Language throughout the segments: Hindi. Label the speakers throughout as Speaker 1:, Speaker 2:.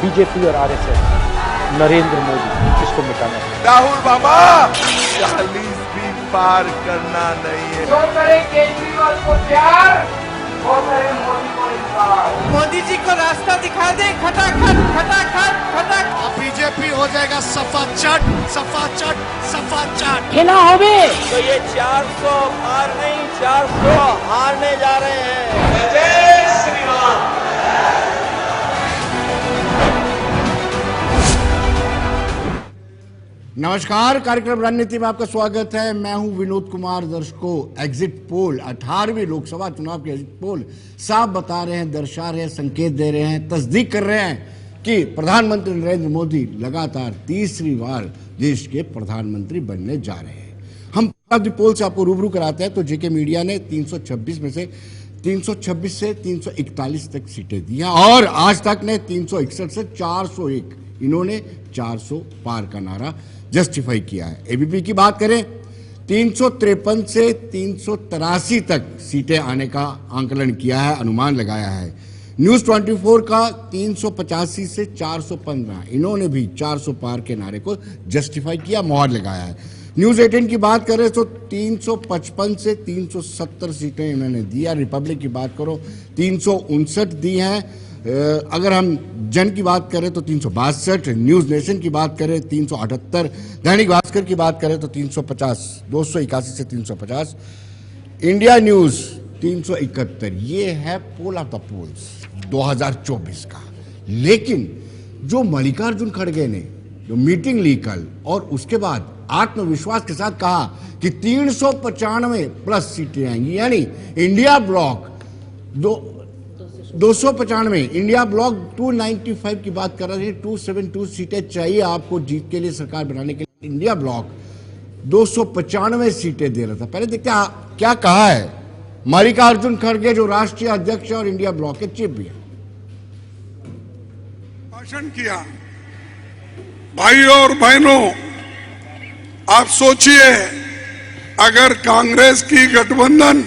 Speaker 1: बीजेपी और आरएसएस, नरेंद्र मोदी, इसको मिटाना है।
Speaker 2: राहुल बाबा 40 भी पार करना नहीं है।
Speaker 3: जो करे केजरीवाल को प्यार, वो करे मोदी को इंकार।
Speaker 4: मोदी जी को रास्ता दिखा दे, खटाखट खटाखट खटाखट।
Speaker 5: बीजेपी हो जाएगा सफा चट सफा चट सफा चट।
Speaker 3: खेला होवे
Speaker 4: तो ये 400 पार नहीं 400 हारने जा रहे हैं।
Speaker 3: जय श्री राम।
Speaker 5: नमस्कार, कार्यक्रम रणनीति में आपका स्वागत है। मैं हूं विनोद कुमार। दर्शकों, एग्जिट पोल 18वीं लोकसभा चुनाव के एग्जिट पोल साफ बता रहे हैं, दर्शा रहे हैं, संकेत दे रहे हैं, तस्दीक कर रहे हैं कि प्रधानमंत्री नरेंद्र मोदी लगातार तीसरी बार देश के प्रधानमंत्री बनने जा रहे हैं। हम पोल से आपको रूबरू कराते हैं तो जेके मीडिया ने 326 में से 326 से 341 तक सीटें दी हैं और आज तक ने 361 से 401, इन्होंने 400 पार का नारा जस्टिफाई किया है। एबीपी की बात करें, 353 से 383 तक सीटें आने का आंकलन किया है, अनुमान लगाया है। न्यूज 24 का 385 से 415, इन्होंने भी 400 पार के नारे को जस्टिफाई किया, मोहर लगाया है। न्यूज 18 की बात करें तो 355 से 370 सीटें इन्होंने दी है। रिपब्लिक की बात करो 359 दी हैं। अगर हम जन की बात करें तो 362, न्यूज नेशन की बात करें 378, दैनिक भास्कर की बात करें तो 350, 281 से 350, इंडिया न्यूज 371। ये है पोल ऑफ द पोल्स 2024 का। लेकिन जो मल्लिकार्जुन खड़गे ने जो मीटिंग ली कल और उसके बाद आत्मविश्वास के साथ कहा कि 395 प्लस सीटें आएंगी, यानी इंडिया ब्लॉक 295, इंडिया ब्लॉक 295 की बात कर रहे हैं। 272 सीटें चाहिए आपको जीत के लिए, सरकार बनाने के लिए। इंडिया ब्लॉक 295 सीटें दे रहा था। पहले देखते हैं क्या कहा है मल्लिकार्जुन खड़गे, जो राष्ट्रीय अध्यक्ष और इंडिया ब्लॉक के चीफ भी है।
Speaker 6: भाषण किया। भाइयों और बहनों, आप सोचिए, अगर कांग्रेस की गठबंधन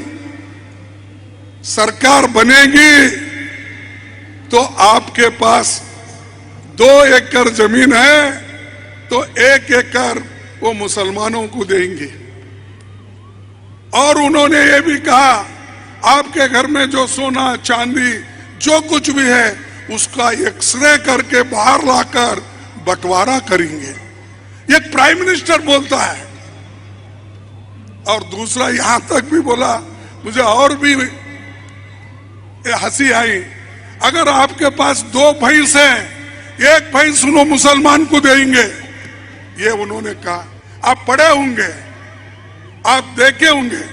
Speaker 6: सरकार बनेगी तो आपके पास 2 एकड़ जमीन है तो 1 एकड़ वो मुसलमानों को देंगे। और उन्होंने ये भी कहा, आपके घर में जो सोना चांदी जो कुछ भी है उसका एक्सरे करके बाहर लाकर बंटवारा करेंगे। ये प्राइम मिनिस्टर बोलता है। और दूसरा यहां तक भी बोला, मुझे और भी हंसी आई, अगर आपके पास 2 भैंस है, 1 भैंस उन्होंने मुसलमान को देंगे। ये उन्होंने कहा। आप पढ़े होंगे, आप देखे होंगे।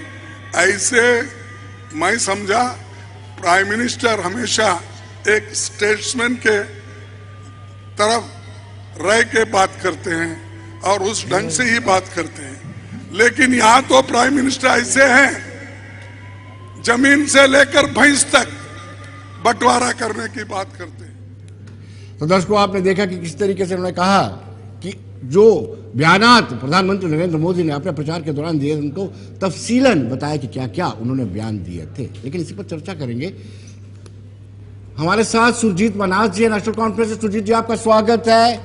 Speaker 6: ऐसे मैं समझा प्राइम मिनिस्टर हमेशा एक स्टेट्समैन के तरफ रह के बात करते हैं और उस ढंग से ही बात करते हैं। लेकिन यहां तो प्राइम मिनिस्टर ऐसे हैं, जमीन से लेकर भैंस तक बंटवारा करने की बात करते हैं।
Speaker 5: तो दर्शकों, आपने देखा कि किस तरीके से उन्होंने कहा कि जो बयानात प्रधानमंत्री नरेंद्र मोदी ने अपने प्रचार के दौरान दिए, उनको तफसीलन बताया कि क्या क्या उन्होंने बयान दिए थे। लेकिन इसी पर चर्चा करेंगे। हमारे साथ सुरजीत मनाज जी, नेशनल कॉन्फ्रेंस से। सुरजीत जी, आपका स्वागत है।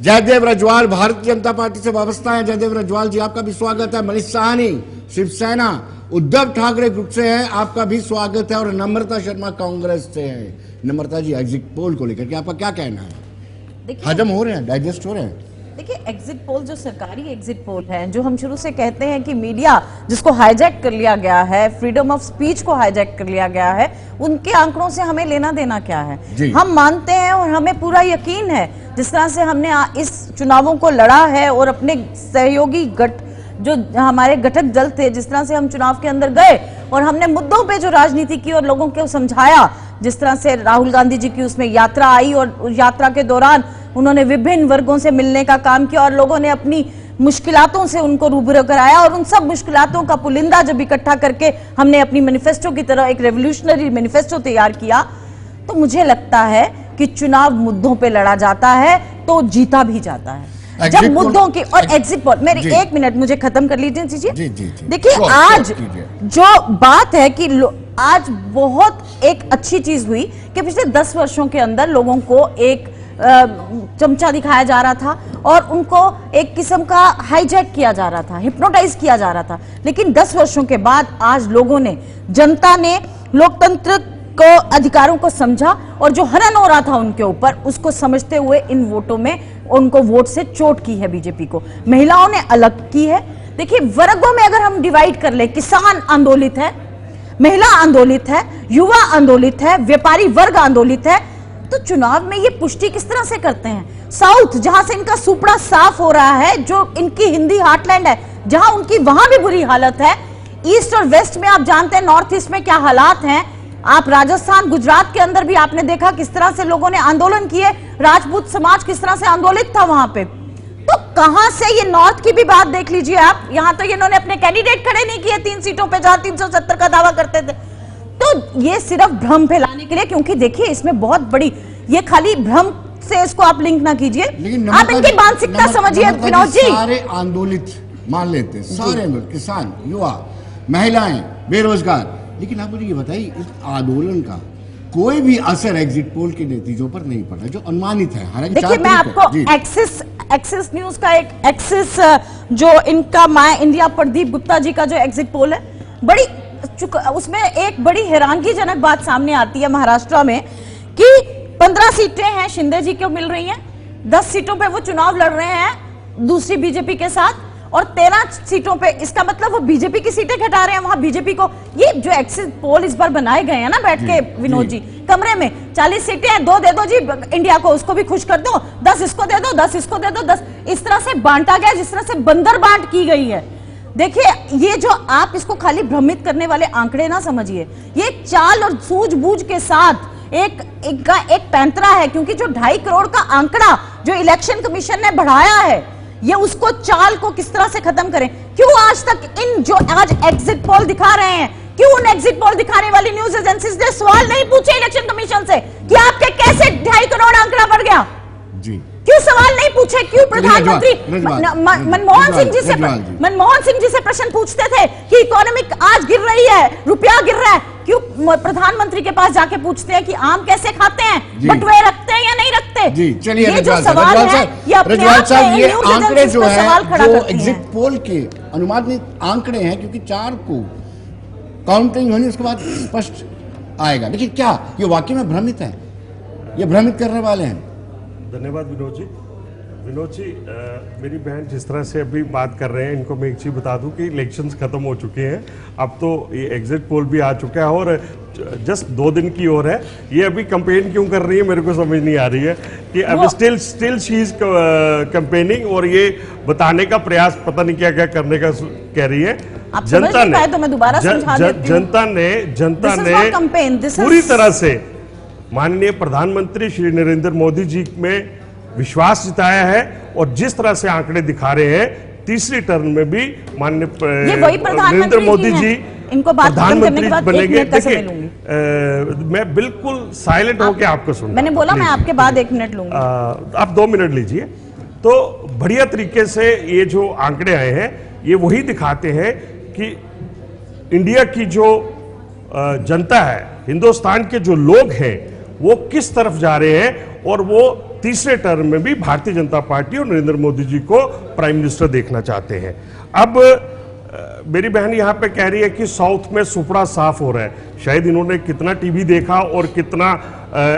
Speaker 5: जयदेव रजवाल भारतीय जनता पार्टी से वाबस्ता है। जयदेव रजवाल जी, आपका भी स्वागत है। मनीष साहनी शिवसेना उद्धव ठाकरे ग्रुप से हैं, आपका भी स्वागत है। और नम्रता शर्मा कांग्रेस से हैं। नम्रता जी, एग्जिट पोल को लेकर के आपका क्या कहना है? हजम हो रहे हैं, डाइजेस्ट हो रहे हैं?
Speaker 7: देखिए, एग्जिट पोल जो सरकारी एग्जिट पोल है, जो हम शुरू से कहते हैं कि मीडिया जिसको हाईजैक कर लिया गया है, फ्रीडम ऑफ स्पीच को हाईजैक कर लिया गया है, उनके आंकड़ों से हमें लेना देना क्या है? हम मानते हैं और हमें पूरा यकीन है, जिस तरह से हमने इस चुनावों को लड़ा है और अपने सहयोगी जो हमारे घटक दल थे, जिस तरह से हम चुनाव के अंदर गए और हमने मुद्दों पे जो राजनीति की और लोगों को समझाया, जिस तरह से राहुल गांधी जी की उसमें यात्रा आई और यात्रा के दौरान उन्होंने विभिन्न वर्गों से मिलने का काम किया और लोगों ने अपनी मुश्किलातों से उनको रूबरू कराया और उन सब मुश्किलातों का पुलिंदा जब इकट्ठा करके हमने अपनी मैनिफेस्टो की तरह एक रेवोल्यूशनरी मैनिफेस्टो तैयार किया, तो मुझे लगता है कि चुनाव मुद्दों पे लड़ा जाता है तो जीता भी जाता है। जब मुद्दों की और एग्जिट पोल, मेरी 1 मिनट मुझे खत्म कर लीजिए। देखिए, आज जो बात है कि आज बहुत एक अच्छी चीज हुई कि पिछले 10 वर्षों के अंदर लोगों को एक चमचा दिखाया जा रहा था और उनको एक किस्म का हाईजैक किया जा रहा था, हिप्नोटाइज किया जा रहा था। लेकिन 10 वर्षों के बाद आज लोगों ने, जनता ने लोकतंत्र को, अधिकारों को समझा और जो हनन हो रहा था उनके ऊपर, उसको समझते हुए इन वोटों में उनको वोट से चोट की है बीजेपी को। महिलाओं ने अलग की है। देखिए, वर्गों में अगर हम डिवाइड कर ले, किसान आंदोलित है, महिला आंदोलित है, युवा आंदोलित है, व्यापारी वर्ग आंदोलित है, तो चुनाव में ये पुष्टि किस तरह से करते हैं? साउथ, जहां से इनका सुपड़ा साफ हो रहा है, जो इनकी हिंदी हार्टलैंड है, जहां उनकी वहां भी बुरी हालत है। ईस्ट और वेस्ट में आप जानते हैं नॉर्थ ईस्ट में क्या हालात हैं। आप राजस्थान, गुजरात के अंदर भी आपने देखा किस तरह से लोगों ने आंदोलन किए, राजपूत समाज किस तरह से आंदोलित था वहां पे। तो कहां से ये नॉर्थ की भी बात देख लीजिए आप, यहां तो इन्होंने अपने कैंडिडेट खड़े नहीं किए 3 सीटों पे, जहां 370 का दावा करते थे। तो ये सिर्फ भ्रम फैलाने के लिए, क्योंकि देखिए इसमें बहुत बड़ी, ये खाली भ्रम से इसको आप लिंक ना कीजिए, आप इनकी मानसिकता समझिए विनोद जी।
Speaker 5: सारे आंदोलित मान लेते हैं, सारे किसान, युवा, महिलाएं, बेरोजगार, लेकिन आप मुझे ये बताइए, इस आंदोलन का कोई भी असर एग्जिट पोल के नतीजों पर नहीं पड़ा, जो अनुमानित है। हालांकि
Speaker 7: देखिए, मैं आपको एक्सिस न्यूज का एक एक्सिस जो इनका माय इंडिया प्रदीप गुप्ता जी का जो एग्जिट पोल है, बड़ी उसमें एक बड़ी हैरानगीजनक बात सामने आती है महाराष्ट्र में कि 15 सीटें हैं शिंदे जी को मिल रही हैं, 10 सीटों पे वो चुनाव लड़ रहे हैं दूसरी बीजेपी के साथ, और 13 सीटों पे, इसका मतलब वो बीजेपी की सीटें घटा रहे हैं वहां बीजेपी को। ये जो एग्जिट पोल इस बार बनाए गए हैं ना बैठ के विनोद जी कमरे में, 40 सीटें हैं, 2 दे दो जी इंडिया को, उसको भी खुश कर दो, 10 इसको दे दो, 10 इसको दे दो, 10 इस तरह से बांटा गया जिस तरह से बंदर बांट की गई है। देखिए, ये जो आप इसको खाली भ्रमित करने वाले आंकड़े ना समझिए, ये चाल और सूझबूझ के साथ एक पैंतरा है, क्योंकि जो 2.5 करोड़ का आंकड़ा जो इलेक्शन कमीशन ने बढ़ाया है, ये उसको चाल को किस तरह से खत्म करें। क्यों आज तक इन जो आज एग्जिट पोल दिखा रहे हैं, क्यों उन एग्जिट पोल दिखाने वाली न्यूज एजेंसीज ने सवाल नहीं पूछे इलेक्शन कमीशन से कि आपके कैसे 2.5 करोड़ आंकड़ा बढ़ गया जी? क्यों सवाल नहीं पूछे? क्यों प्रधानमंत्री मनमोहन सिंह जी से प्रश्न पूछते थे कि इकोनॉमिक आज गिर रही है, रुपया गिर रहा है, क्यों प्रधानमंत्री के पास जाके पूछते हैं कि आम कैसे खाते हैं, बटुए रखते हैं या नहीं रखते? जी, चलिए, ये जो सवाल है, ये अपने आप में
Speaker 5: ये आंकड़े जो है, जो एग्जिट पोल के अनुमानित आंकड़े हैं, क्योंकि 4 को काउंटिंग होनी, उसके बाद स्पष्ट आएगा। लेकिन क्या ये वाकई में भ्रमित है? ये भ्रमित करने वाले हैं?
Speaker 8: धन्यवाद विनोद जी। विनोद जी, मेरी बहन जिस तरह से अभी बात कर रहे हैं, इनको मैं एक चीज़ बता दूं कि इलेक्शंस खत्म हो चुके हैं, अब तो ये एग्जिट पोल भी आ चुका है और जस्ट 2 दिन की ओर है। ये अभी कंपेन क्यों कर रही है मेरे को समझ नहीं आ रही है कि अभी स्टिल शी इज कंपेनिंग, और ये बताने का प्रयास पता नहीं क्या क्या करने का कह रही है। जनता ने,
Speaker 7: तो मैं दोबारा समझा देती हूं।
Speaker 8: जनता ने पूरी तरह से माननीय प्रधानमंत्री श्री नरेंद्र मोदी जी में विश्वास जताया है, और जिस तरह से आंकड़े दिखा रहे हैं, तीसरी टर्म में भी माननीय नरेंद्र मोदी जी
Speaker 7: इनको बात
Speaker 8: प्रधानमंत्री बनेंगे। देखिए, मैं बिल्कुल साइलेंट होकर आपको सुन,
Speaker 7: मैंने बोला मैं आपके बाद 1 मिनट लूंगा,
Speaker 8: आप 2 मिनट लीजिए। तो बढ़िया तरीके से ये जो आंकड़े आए हैं, ये वही दिखाते हैं कि इंडिया की जो जनता है, हिंदुस्तान के जो लोग हैं, वो किस तरफ जा रहे हैं, और वो तीसरे टर्म में भी भारतीय जनता पार्टी और नरेंद्र मोदी जी को प्राइम मिनिस्टर देखना चाहते हैं। अब मेरी बहन यहाँ पे कह रही है कि साउथ में सुपड़ा साफ हो रहा है। शायद इन्होंने कितना टीवी देखा और कितना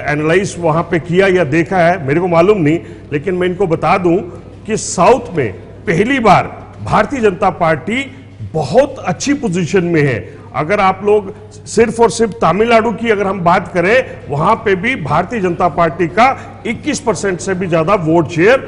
Speaker 8: एनालाइज वहाँ पे किया या देखा है मेरे को मालूम नहीं, लेकिन मैं इनको बता दूं कि साउथ में पहली बार भारतीय जनता पार्टी बहुत अच्छी पोजीशन में है। अगर आप लोग सिर्फ और सिर्फ तमिलनाडु की अगर हम बात करें, वहां पे भी भारतीय जनता पार्टी का 21% से भी ज्यादा वोट शेयर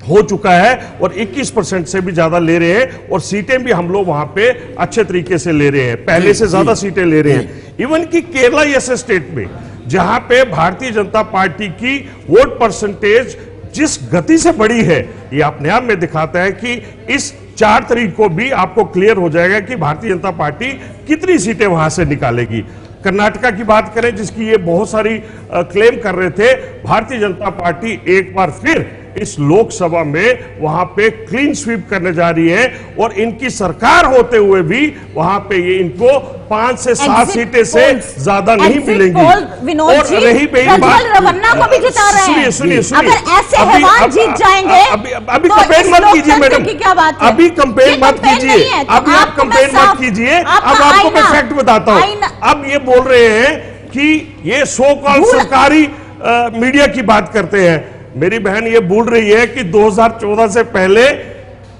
Speaker 8: हो चुका है, और 21% से भी ज्यादा ले रहे हैं, और सीटें भी हम लोग वहां पे अच्छे तरीके से ले रहे हैं, पहले से ज्यादा सीटें ले रहे हैं। इवन कि केरला जैसे स्टेट में, जहां पे भारतीय जनता पार्टी की वोट परसेंटेज जिस गति से बढ़ी है, ये अपने आप में दिखाता है कि इस 4 तारीख को भी आपको क्लियर हो जाएगा कि भारतीय जनता पार्टी कितनी सीटें वहां से निकालेगी। कर्नाटका की बात करें, जिसकी ये बहुत सारी क्लेम कर रहे थे, भारतीय जनता पार्टी एक बार फिर इस लोकसभा में वहां पे क्लीन स्वीप करने जा रही है, और इनकी सरकार होते हुए भी वहां पे ये इनको 5 से 7 सीटें से ज्यादा नहीं मिलेंगी।
Speaker 7: विनोद जी,
Speaker 8: रही
Speaker 7: प्रज्वल रवन्ना को भी जिता रहे हैं।
Speaker 8: सुनिए
Speaker 7: अगर ऐसे हैवान जीत जाएंगे
Speaker 8: अभी
Speaker 7: तो
Speaker 8: कंपेन
Speaker 7: इस
Speaker 8: मत कीजिए
Speaker 7: लोकतंत्र
Speaker 8: मैडम,
Speaker 7: की क्या बात है?
Speaker 8: अभी कंपेन
Speaker 7: ये
Speaker 8: मत
Speaker 7: कंपेन
Speaker 8: कीजिए,
Speaker 7: नहीं है, तो
Speaker 8: अभी आप
Speaker 7: आपको मैं
Speaker 8: कंपेन मत
Speaker 7: साफ-
Speaker 8: कीजिए।
Speaker 7: आपका
Speaker 8: अब आपको मैं
Speaker 7: आईना-
Speaker 8: फैक्ट बताता हूं।
Speaker 7: आईना-
Speaker 8: अब ये बोल रहे हैं कि ये सो कॉल सरकारी मीडिया की बात करते हैं। मेरी बहन ये भूल रही है कि 2014 से पहले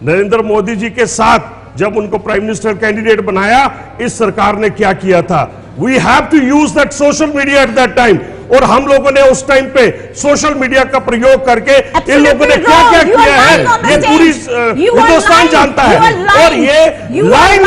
Speaker 8: नरेंद्र मोदी जी के साथ जब उनको प्राइम मिनिस्टर कैंडिडेट बनाया, इस सरकार ने क्या किया था। We have to use that social media at that time, और हम लोगों ने उस टाइम पे सोशल मीडिया का प्रयोग करके इन लोगों ने क्या क्या किया है ये पूरी हिंदुस्तान जानता है। और ये लाइन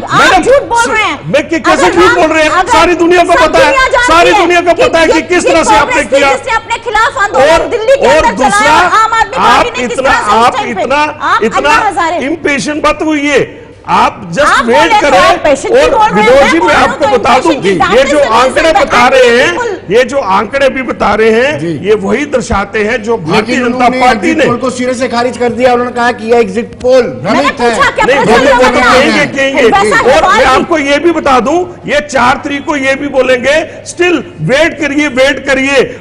Speaker 8: आप
Speaker 7: झूठ बोल रहे हैं।
Speaker 8: मैं कैसे झूठ बोल रहे हैं? सारी दुनिया को पता है, सारी दुनिया को पता है कि किस तरह से आपने किया।
Speaker 7: अपने खिलाफ आंदोलन दिल्ली के अंदर चलाया, आम आदमी पार्टी ने किस तरह से उस टाइम पे- आप अन्ना हजारे
Speaker 8: इम्पेशेंट मत हुई, आप जस्ट
Speaker 7: आप
Speaker 8: वेट
Speaker 7: बोले
Speaker 8: करें।
Speaker 7: तो patient भी बोल
Speaker 8: और
Speaker 7: रहे हैं,
Speaker 8: विनोद जी
Speaker 7: मैं
Speaker 8: मैं
Speaker 7: बोल
Speaker 8: आपको
Speaker 7: रहा हूं
Speaker 8: बता दूं,
Speaker 7: patient की
Speaker 8: ये
Speaker 7: दांत
Speaker 8: जो
Speaker 7: से
Speaker 8: आंकड़े
Speaker 7: नहीं
Speaker 8: बता
Speaker 7: सकते,
Speaker 8: रहे हैं,
Speaker 7: बिल्कुल।
Speaker 8: ये जो आंकड़े भी बता रहे हैं, ये वही दर्शाते हैं जो भारतीय
Speaker 5: लेकिन
Speaker 8: जनता
Speaker 5: उन्होंने
Speaker 8: पार्टी
Speaker 5: एग्जिट
Speaker 8: ने।
Speaker 5: पोल को सिरे से खारिज कर दिया। उन्होंने कहा कि यह एग्जिट पोल
Speaker 7: मैंने
Speaker 5: भ्रमित है।
Speaker 7: पूछा क्या
Speaker 8: नहीं,
Speaker 7: प्रज्वल
Speaker 8: वो तो
Speaker 7: रवन्ना
Speaker 8: कहेंगे कहेंगे।
Speaker 7: वैसा
Speaker 8: और
Speaker 7: सवाल
Speaker 8: मैं
Speaker 7: ही-
Speaker 8: आपको ये भी बता दूं, ये 4 तारीख को ये भी बोलेंगे, स्टिल वेट करिए।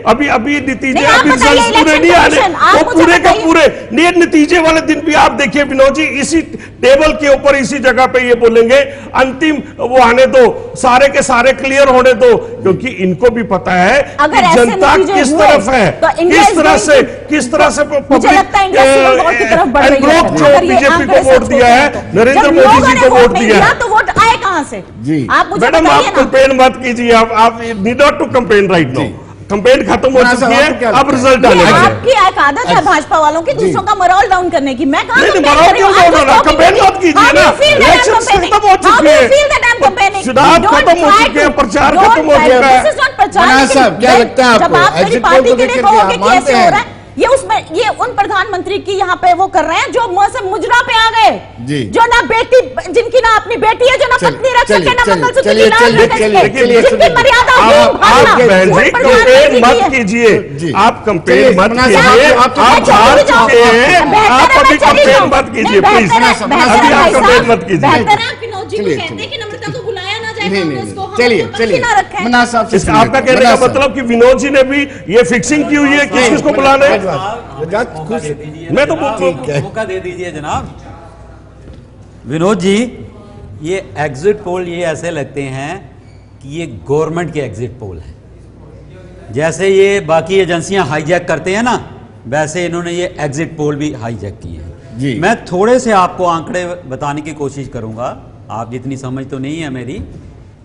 Speaker 8: अभी नतीजे,
Speaker 7: नहीं, आप
Speaker 8: अभी
Speaker 7: बताइए,
Speaker 8: रिजल्ट पूरे
Speaker 7: इलेक्शन
Speaker 8: नहीं आने,
Speaker 7: कमीशन, आप
Speaker 8: वो
Speaker 7: मुझे
Speaker 8: पूरे का
Speaker 7: बताइए।
Speaker 8: पूरे ये नतीजे वाले दिन भी आप देखिए विनोद जी, इसी टेबल के ऊपर इसी जगह पे ये बोलेंगे अंतिम वो आने दो, सारे के सारे क्लियर होने दो, क्योंकि इनको भी पता है
Speaker 7: अगर
Speaker 8: कि
Speaker 7: ऐसे
Speaker 8: जनता
Speaker 7: नतीजे
Speaker 8: किस
Speaker 7: हुए,
Speaker 8: तरफ है,
Speaker 7: तो इंडिया
Speaker 8: किस
Speaker 7: is
Speaker 8: तरह
Speaker 7: going
Speaker 8: से
Speaker 7: to-
Speaker 8: किस तरह से
Speaker 7: मुझे लगता है इंडिया सिविल वॉर की तरफ बढ़ रही है।
Speaker 8: ब्लॉक जो
Speaker 7: अगर ये
Speaker 8: बीजेपी
Speaker 7: आंकड़े
Speaker 8: को वोट
Speaker 7: सच
Speaker 8: दिया है,
Speaker 7: होते हैं तो।
Speaker 8: नरेंद्र
Speaker 7: जब
Speaker 8: मोदी
Speaker 7: लोगों
Speaker 8: जी
Speaker 7: ने
Speaker 8: को वोट
Speaker 7: नहीं
Speaker 8: दिया है।
Speaker 7: तो वोट आए कहां से?
Speaker 5: जी।
Speaker 7: आप मुझे
Speaker 8: मैडम
Speaker 7: बताइए
Speaker 8: आप
Speaker 7: ना।
Speaker 8: कंपेन मत कीजिए, आप need not to campaign right now. Campaign खत्म हो
Speaker 5: राणा
Speaker 8: चुकी
Speaker 5: साहब,
Speaker 8: है,
Speaker 5: आपको क्या
Speaker 8: अब
Speaker 5: लगता है?
Speaker 8: रिजल्ट
Speaker 7: ये
Speaker 8: आने वाले हैं।
Speaker 7: आपकी एक आदत है भाजपा वालों की दूसरों का मोरल डाउन करने की। मैं कहां
Speaker 8: नहीं,
Speaker 7: कंपेन
Speaker 8: मोरल
Speaker 7: कर रही हूं?
Speaker 8: क्यों
Speaker 7: I'm
Speaker 8: डाउन
Speaker 7: just
Speaker 8: होना?
Speaker 7: talking
Speaker 8: campaign
Speaker 7: to you.
Speaker 8: मत कीजिए
Speaker 7: How do
Speaker 8: ना।
Speaker 7: you feel that I'm
Speaker 8: elections
Speaker 7: campaigning?
Speaker 8: खत्म हो
Speaker 7: How
Speaker 8: चुके
Speaker 7: do you
Speaker 8: हैं।
Speaker 7: feel that I'm campaigning?
Speaker 8: चुनाव
Speaker 7: Don't
Speaker 8: खत्म हो
Speaker 7: try
Speaker 8: चुके हैं,
Speaker 7: to-
Speaker 8: प्रचार
Speaker 7: don't
Speaker 8: खत्म हो
Speaker 7: try-
Speaker 8: चुका है।
Speaker 7: This is not प्रचार,
Speaker 5: मना
Speaker 7: लेकिन
Speaker 5: साहब, क्या लगता है
Speaker 7: जब
Speaker 5: आपको?
Speaker 7: आप मेरी
Speaker 5: एग्जिट
Speaker 7: पार्टी
Speaker 5: पोल को
Speaker 7: के लिए
Speaker 5: लेकर के
Speaker 7: कहोगे
Speaker 5: आप
Speaker 7: कि
Speaker 5: मानते
Speaker 7: ऐसे हो
Speaker 5: हैं?
Speaker 7: रहा है, ये उन प्रधानमंत्री की यहाँ पे वो कर रहे हैं जो मुंह से मुजरा पे आ गए,
Speaker 5: जी।
Speaker 7: जो ना बेटी, जिनकी ना अपनी बेटी है, जो ना
Speaker 5: चलिए,
Speaker 7: पत्नी रख
Speaker 5: चलिए,
Speaker 7: सके, ना
Speaker 5: चलिए,
Speaker 7: मंगलसूत्र
Speaker 5: चलिए,
Speaker 7: की लाल
Speaker 5: चलिए,
Speaker 7: रख
Speaker 5: चलिए,
Speaker 7: सके,
Speaker 5: चलिए,
Speaker 7: जिनकी
Speaker 5: सुनिए।
Speaker 7: मर्यादा
Speaker 8: आप
Speaker 7: भागना,
Speaker 8: बहन
Speaker 7: उन
Speaker 8: जी
Speaker 7: प्रधानमंत्री
Speaker 8: कंपेन मत
Speaker 7: की है।
Speaker 8: कीजिए,
Speaker 5: जी।
Speaker 8: आप कंपेन
Speaker 5: चलिए,
Speaker 8: मत
Speaker 5: मना
Speaker 8: कीजिए,
Speaker 5: साहब, आप तो
Speaker 8: आप हार चुके हैं,
Speaker 7: बेहतर
Speaker 8: आप
Speaker 7: है
Speaker 8: अभी
Speaker 7: मैं चली
Speaker 8: कंपेन
Speaker 7: जाऊं।
Speaker 8: मत कीजिए
Speaker 7: नहीं,
Speaker 8: प्लीज,
Speaker 7: बेहतर है,
Speaker 5: अभी
Speaker 7: बेहतर
Speaker 8: अभी
Speaker 7: है
Speaker 8: आप
Speaker 7: भाई
Speaker 8: कंपेन
Speaker 7: साहब,
Speaker 8: मत कीजिए।
Speaker 7: बेहतर है आप विनोद जी को
Speaker 5: चलिए,
Speaker 7: कहते हैं कि नम्रता को बुलाया ना जाए
Speaker 5: नहीं,
Speaker 7: कांग्रेस को,
Speaker 5: नहीं,
Speaker 7: हम
Speaker 5: चलिए,
Speaker 7: अपनी
Speaker 5: चलिए,
Speaker 7: ना रखें।
Speaker 5: मना साहब से सुनिए।
Speaker 8: आपका कहने
Speaker 5: मना
Speaker 8: का
Speaker 5: साहब।
Speaker 8: मतलब कि विनोद जी ने भी ये फिक्सिंग की हुई है किस किस को बुलाना है। मैं तो
Speaker 4: मौका दे दीजिए जनाब। विनोद जी, ये एग्जिट पोल ये ऐसे लगते हैं कि ये गवर्नमेंट के एग्जिट पोल हैं। जैसे ये बाकी एजेंसियां हाईजैक करते हैं ना, वैसे इन्होंने ये एग्जिट पोल भी हाईजैक किए
Speaker 5: जी।
Speaker 4: हैं। मैं थोड़े से आपको आंकड़े बताने की कोशिश करूंगा, आप जितनी समझ तो नहीं है मेरी,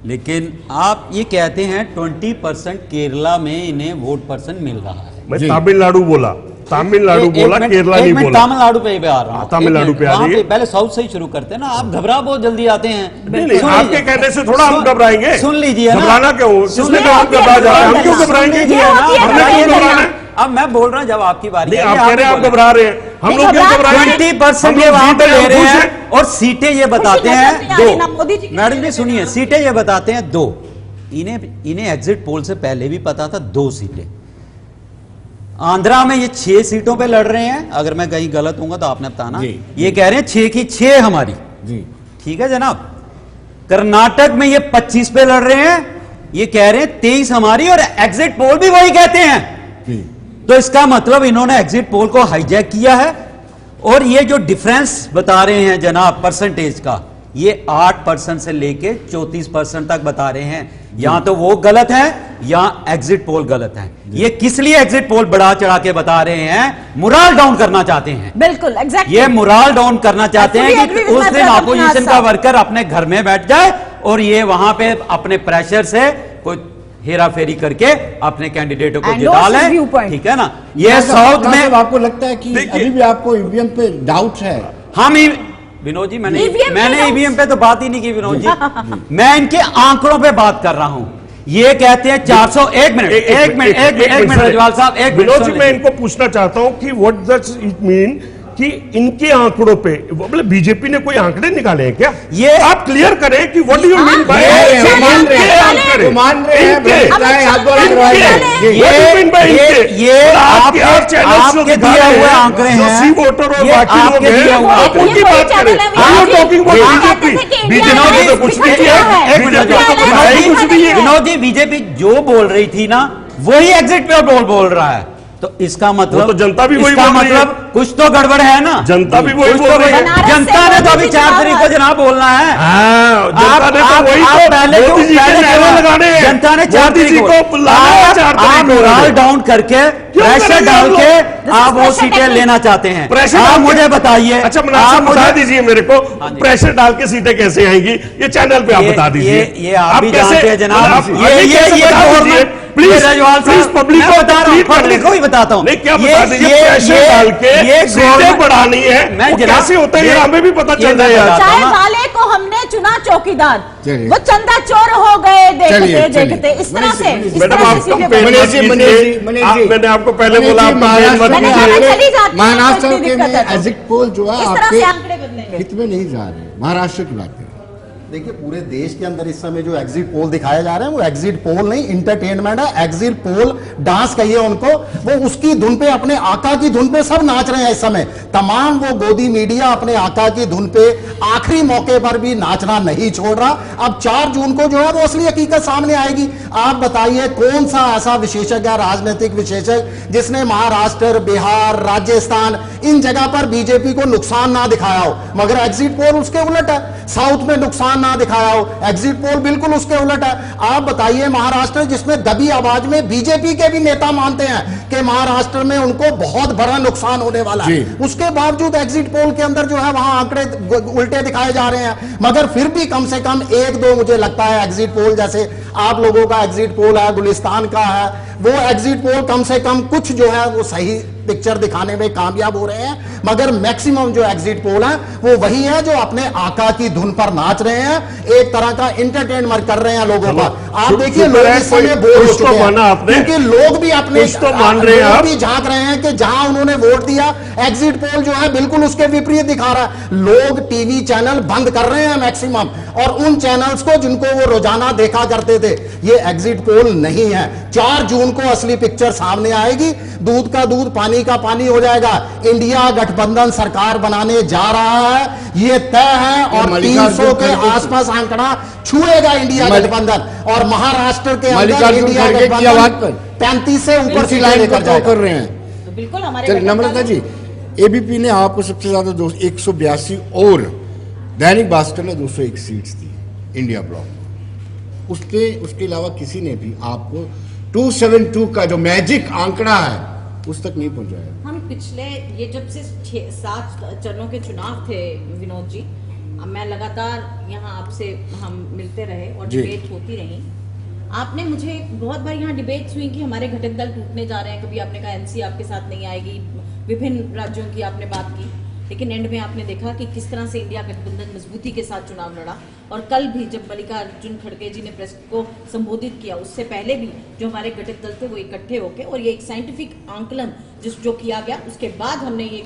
Speaker 4: लेकिन आप ये कहते हैं 20% केरला में इन्हें वोट परसेंट मिल रहा है।
Speaker 8: मैं
Speaker 5: जी।
Speaker 8: तमिलनाडु बोला, तमिलनाडु बोला, केरला नहीं बोला।
Speaker 4: तमिलनाडु पे आ रहा हूं।
Speaker 8: तमिलनाडु पे आ
Speaker 4: वहां
Speaker 8: जाइए।
Speaker 4: पहले साउथ से ही शुरू करते हैं ना, आप घबरा बहुत जल्दी आते हैं।
Speaker 8: नहीं,
Speaker 4: सुन
Speaker 8: आपके
Speaker 4: लीजिए।
Speaker 8: कहने से थोड़ा हम घबराएंगे।
Speaker 4: सुन लीजिए ना,
Speaker 8: घबराना क्यों?
Speaker 4: सुन
Speaker 8: जिसने
Speaker 4: लीजिए।
Speaker 8: कहा हम घबरा जा रहे हैं, हम क्यों
Speaker 7: सुन
Speaker 8: घबराएंगे?
Speaker 7: लीजिए, होती है
Speaker 8: हमने
Speaker 7: घबराइए
Speaker 8: क्यों घबराना
Speaker 7: नहीं।
Speaker 8: है?
Speaker 4: अब मैं बोल रहा हूं जब आपकी बारी
Speaker 8: नहीं,
Speaker 4: है,
Speaker 8: आप कह रहे हैं आप
Speaker 4: बोले।
Speaker 8: घबरा रहे हैं, हम
Speaker 7: नहीं,
Speaker 8: लोग क्यों
Speaker 7: घबरा
Speaker 8: घबराएंगे?
Speaker 4: 20%
Speaker 8: हम
Speaker 4: ये
Speaker 8: लोग
Speaker 4: वहां
Speaker 8: जीत
Speaker 4: पे
Speaker 8: रहे
Speaker 4: ले
Speaker 8: हैं,
Speaker 4: रहे
Speaker 8: खुश
Speaker 4: हैं और सीटें ये बताते
Speaker 7: खुशी
Speaker 4: हैं
Speaker 7: नजर नहीं आ रही ना
Speaker 4: 2।
Speaker 7: मोदी जी की
Speaker 4: मैडम जी
Speaker 7: नजर
Speaker 4: सुनिए,
Speaker 7: में।
Speaker 4: सीटें ये बताते हैं 2। इन्हें एग्जिट पोल से पहले भी पता था 2 सीटें। आंध्रा में ये 6 सीटों पे लड़ रहे हैं, अगर मैं कहीं गलत हूंगा तो आपने बताना।
Speaker 5: जी,
Speaker 4: ये कह रहे हैं 6 की 6 हमारी,
Speaker 5: जी।
Speaker 4: ठीक है जनाब। कर्नाटक में ये 25 पे लड़ रहे हैं, ये कह रहे हैं 23 हमारी, और एग्जिट पोल भी वही कहते हैं।
Speaker 5: जी।
Speaker 4: तो इसका मतलब इन्होंने एग्जिट पोल को हाईजैक किया है। और ये जो डिफरेंस बता रहे हैं जनाब परसेंटेज का, ये 8% से लेके 34% तक बता रहे हैं। या तो वो गलत है या एग्जिट पोल गलत है। ये किस लिए एग्जिट पोल बढ़ा चढ़ा के बता रहे हैं? मुराल डाउन करना चाहते हैं।
Speaker 7: बिल्कुल एग्जैक्टली।
Speaker 4: ये मुराल डाउन करना चाहते
Speaker 7: I
Speaker 4: हैं
Speaker 7: fully
Speaker 4: कि
Speaker 7: agree with
Speaker 4: उस
Speaker 7: my
Speaker 4: दिन
Speaker 7: brother
Speaker 4: अपोजिशन
Speaker 7: Prasad
Speaker 4: का
Speaker 7: साहब।
Speaker 4: वर्कर अपने घर में बैठ जाए और ये वहां पे अपने प्रेशर से कोई हेरा फेरी करके अपने कैंडिडेटों को
Speaker 7: And
Speaker 4: जिता
Speaker 7: also
Speaker 4: ले,
Speaker 7: viewpoint.
Speaker 4: ठीक है ना। ये साउथ
Speaker 5: राणा साहब,
Speaker 4: में
Speaker 5: आपको लगता है कि
Speaker 8: देखिए-
Speaker 5: अभी भी आपको ईवीएम पे डाउट है?
Speaker 4: हम विनोद जी, मैंने
Speaker 7: EVM
Speaker 4: मैंने
Speaker 7: पे
Speaker 4: ईवीएम पे तो बात ही नहीं की विनोद जी। मैं इनके आंकड़ों पे बात कर रहा हूं। ये कहते हैं 400। एक मिनट रजवाल साहब, एक
Speaker 8: विनोद
Speaker 4: मिनट
Speaker 8: जी,
Speaker 4: सुन
Speaker 8: मैं
Speaker 4: लीजिए।
Speaker 8: इनको पूछना चाहता हूं कि व्हाट डज इट मीन कि इनके आंकड़ों पे मतलब बीजेपी ने कोई आंकड़े निकाले हैं क्या?
Speaker 4: ये
Speaker 8: आप क्लियर करें कि what do you mean bye
Speaker 5: मान रहे हैं
Speaker 4: ये आपके दिए हुए आंकड़े हैं,
Speaker 8: सी वोटर और
Speaker 4: ये
Speaker 8: बाकी लोग
Speaker 4: आपके दिए
Speaker 8: हैं,
Speaker 4: हुए
Speaker 8: आप उनकी बात करें। टॉकिंग बीजेपी बीजेपी ने तो कुछ नहीं किया, बीजेपी ने तो कुछ नहीं है।
Speaker 4: विनोद जी, बीजेपी जो बोल रही थी ना वही एग्जिट पे बोल रहा है, तो इसका मतलब
Speaker 8: वो तो जनता भी वही
Speaker 4: इसका
Speaker 8: बोल रही है।
Speaker 4: मतलब कुछ तो गड़बड़ है ना।
Speaker 8: जनता भी वही बोल रही है।
Speaker 4: जनता ने तो अभी 4 तारीख को जनाब बोलना है।
Speaker 8: जनता ने तो वही तो
Speaker 4: पहले
Speaker 8: मोदी जी के नारे लगाने हैं।
Speaker 4: जनता ने 4
Speaker 8: मोदी जी
Speaker 4: तारीख
Speaker 8: को बुलाना है 4 तारीख को।
Speaker 4: मोरल डाउन करके प्रेशर
Speaker 8: करेंगे
Speaker 4: डाल
Speaker 8: आप
Speaker 4: के आप वो सीटें लेना चाहते हैं।
Speaker 8: प्रेशर
Speaker 4: आप
Speaker 8: डाल के-
Speaker 4: मुझे बताइए।
Speaker 8: अच्छा मनाज साहब बता दीजिए मेरे को,
Speaker 4: हाँ जी।
Speaker 8: प्रेशर डाल के सीटें कैसे आएंगी ये चैनल पे आप बता दीजिए।
Speaker 4: ये आप भी जानते हैं जनाब।
Speaker 8: प्लीज
Speaker 4: रजवाल
Speaker 8: प्लीज
Speaker 4: साहब,
Speaker 8: पब्लिक
Speaker 4: मैं
Speaker 8: को
Speaker 4: बता रहा हूं,
Speaker 8: complete
Speaker 4: पब्लिक को ही बताता हूं।
Speaker 8: नहीं क्या बता दीजिए, प्रेशर डाल के सीटें बढ़ानी है, वो कैसे होता है ये हमें भी पता चल रहा है यार।
Speaker 7: चाय वाले को हमने चुना चौकीदार,
Speaker 5: चलिए।
Speaker 7: वो चंदा चोर हो गए
Speaker 5: चलिए,
Speaker 7: देखते देखते। इस तरह से
Speaker 8: मैडम आप कंपेयर
Speaker 5: मनीष जी,
Speaker 8: मैंने आपको पहले बोला आप कंपेयर मत
Speaker 7: मैंने
Speaker 8: कीजिए।
Speaker 7: कहा चली जाती है,
Speaker 5: महाराष्ट्र
Speaker 7: कोई
Speaker 5: के
Speaker 7: दिक्कत है तो।
Speaker 5: एग्जिट पोल जो है
Speaker 7: इस तरह से आंकड़े
Speaker 5: आपके
Speaker 7: बदलेंगे।
Speaker 5: हित में नहीं जा रहे। महाराष्ट्र की बात करें,
Speaker 9: देखिए पूरे देश के अंदर इस समय जो एग्जिट पोल दिखाए जा रहे हैं वो एग्जिट पोल नहीं इंटरटेनमेंट है। एग्जिट पोल डांस कहिए उनको, वो उसकी धुन पे अपने आका की धुन पे सब नाच रहे हैं इस समय। तमाम वो गोदी मीडिया अपने आका की धुन पे आखिरी मौके पर भी नाचना नहीं छोड़ रहा। अब 4 जून को जो है वो असली हकीकत सामने आएगी। आप बताइए कौन सा ऐसा विशेषज्ञ है, राजनीतिक विशेषज्ञ, जिसने महाराष्ट्र, बिहार, राजस्थान इन जगह पर बीजेपी को नुकसान ना दिखाया हो, मगर एग्जिट पोल उसके उलट है। साउथ में नुकसान ना दिखाया हो, एग्जिट पोल बिल्कुल उसके उलट है। आप बताइए महाराष्ट्र, जिसमें दबी आवाज में बीजेपी के भी नेता मानते हैं कि महाराष्ट्र में उनको बहुत बड़ा नुकसान होने वाला है, उसके बावजूद एग्जिट पोल के अंदर जो है वहां आंकड़े उल्टे दिखाए जा रहे हैं। मगर फिर भी कम से कम 1-2 मुझे लगता है एग्जिट पोल, जैसे आप लोगों का एग्जिट पोल है, गुलिस्तान का है, वो एग्जिट पोल कम से कम कुछ जो है वो सही पिक्चर दिखाने में कामयाब हो रहे हैं। मगर मैक्सिमम जो एग्जिट पोल है वो वही है जो अपने आका की धुन पर नाच रहे हैं, एक तरह का एंटरटेनमेंट कर रहे हैं लोगों का। आप देखिए लोग इस समय बोर हो चुके हैं, क्योंकि लोग भी अपने
Speaker 8: मान रहे हैं,
Speaker 9: भी झांक रहे हैं कि जहां उन्होंने वोट दिया एग्जिट पोल जो है बिल्कुल उसके विपरीत दिखा रहा है। लोग टीवी चैनल बंद कर रहे हैं मैक्सिमम, और उन चैनल्स को जिनको वो रोजाना देखा करते थे। ये एग्जिट पोल नहीं है। 4 जून को असली पिक्चर सामने आएगी, दूध का दूध पानी का पानी हो जाएगा। इंडिया गठबंधन सरकार बनाने जा रहा है, ये तय है, और 300 के आसपास आंकड़ा छुएगा इंडिया गठबंधन। और महाराष्ट्र के अंदर इंडिया गठबंधन 35 से ऊपर सीटें लेकर
Speaker 5: कर रहे हैं।
Speaker 7: तो बिल्कुल हमारे
Speaker 5: चलिए नम्रता जी, एबीपी ने आपको सबसे ज्यादा 182 और दैनिक भास्कर ने 201 सीट्स दी इंडिया ब्लॉक। उसके अलावा किसी ने भी आपको 272 का जो मैजिक आंकड़ा है उस तक नहीं पहुंचाया।
Speaker 7: हम पिछले ये जब से 7 चरणों के चुनाव थे विनोद जी, मैं लगातार यहाँ आपसे हम मिलते रहे और डिबेट होती रही। आपने मुझे बहुत बार यहाँ डिबेट्स हुई कि हमारे घटक दल टूटने जा रहे हैं, कभी आपने कहा एनसी आपके साथ नहीं आएगी, विभिन्न राज्यों की आपने बात की, लेकिन एंड में आपने देखा कि किस तरह से इंडिया गठबंधन मजबूती के साथ चुनाव लड़ा। और कल भी जब मल्लिकार्जुन खड़गे जी ने प्रेस को संबोधित किया, उससे पहले भी जो हमारे घटक दल थे वो इकट्ठे होके, और ये एक साइंटिफिक आंकलन जो किया गया, उसके बाद हमने ये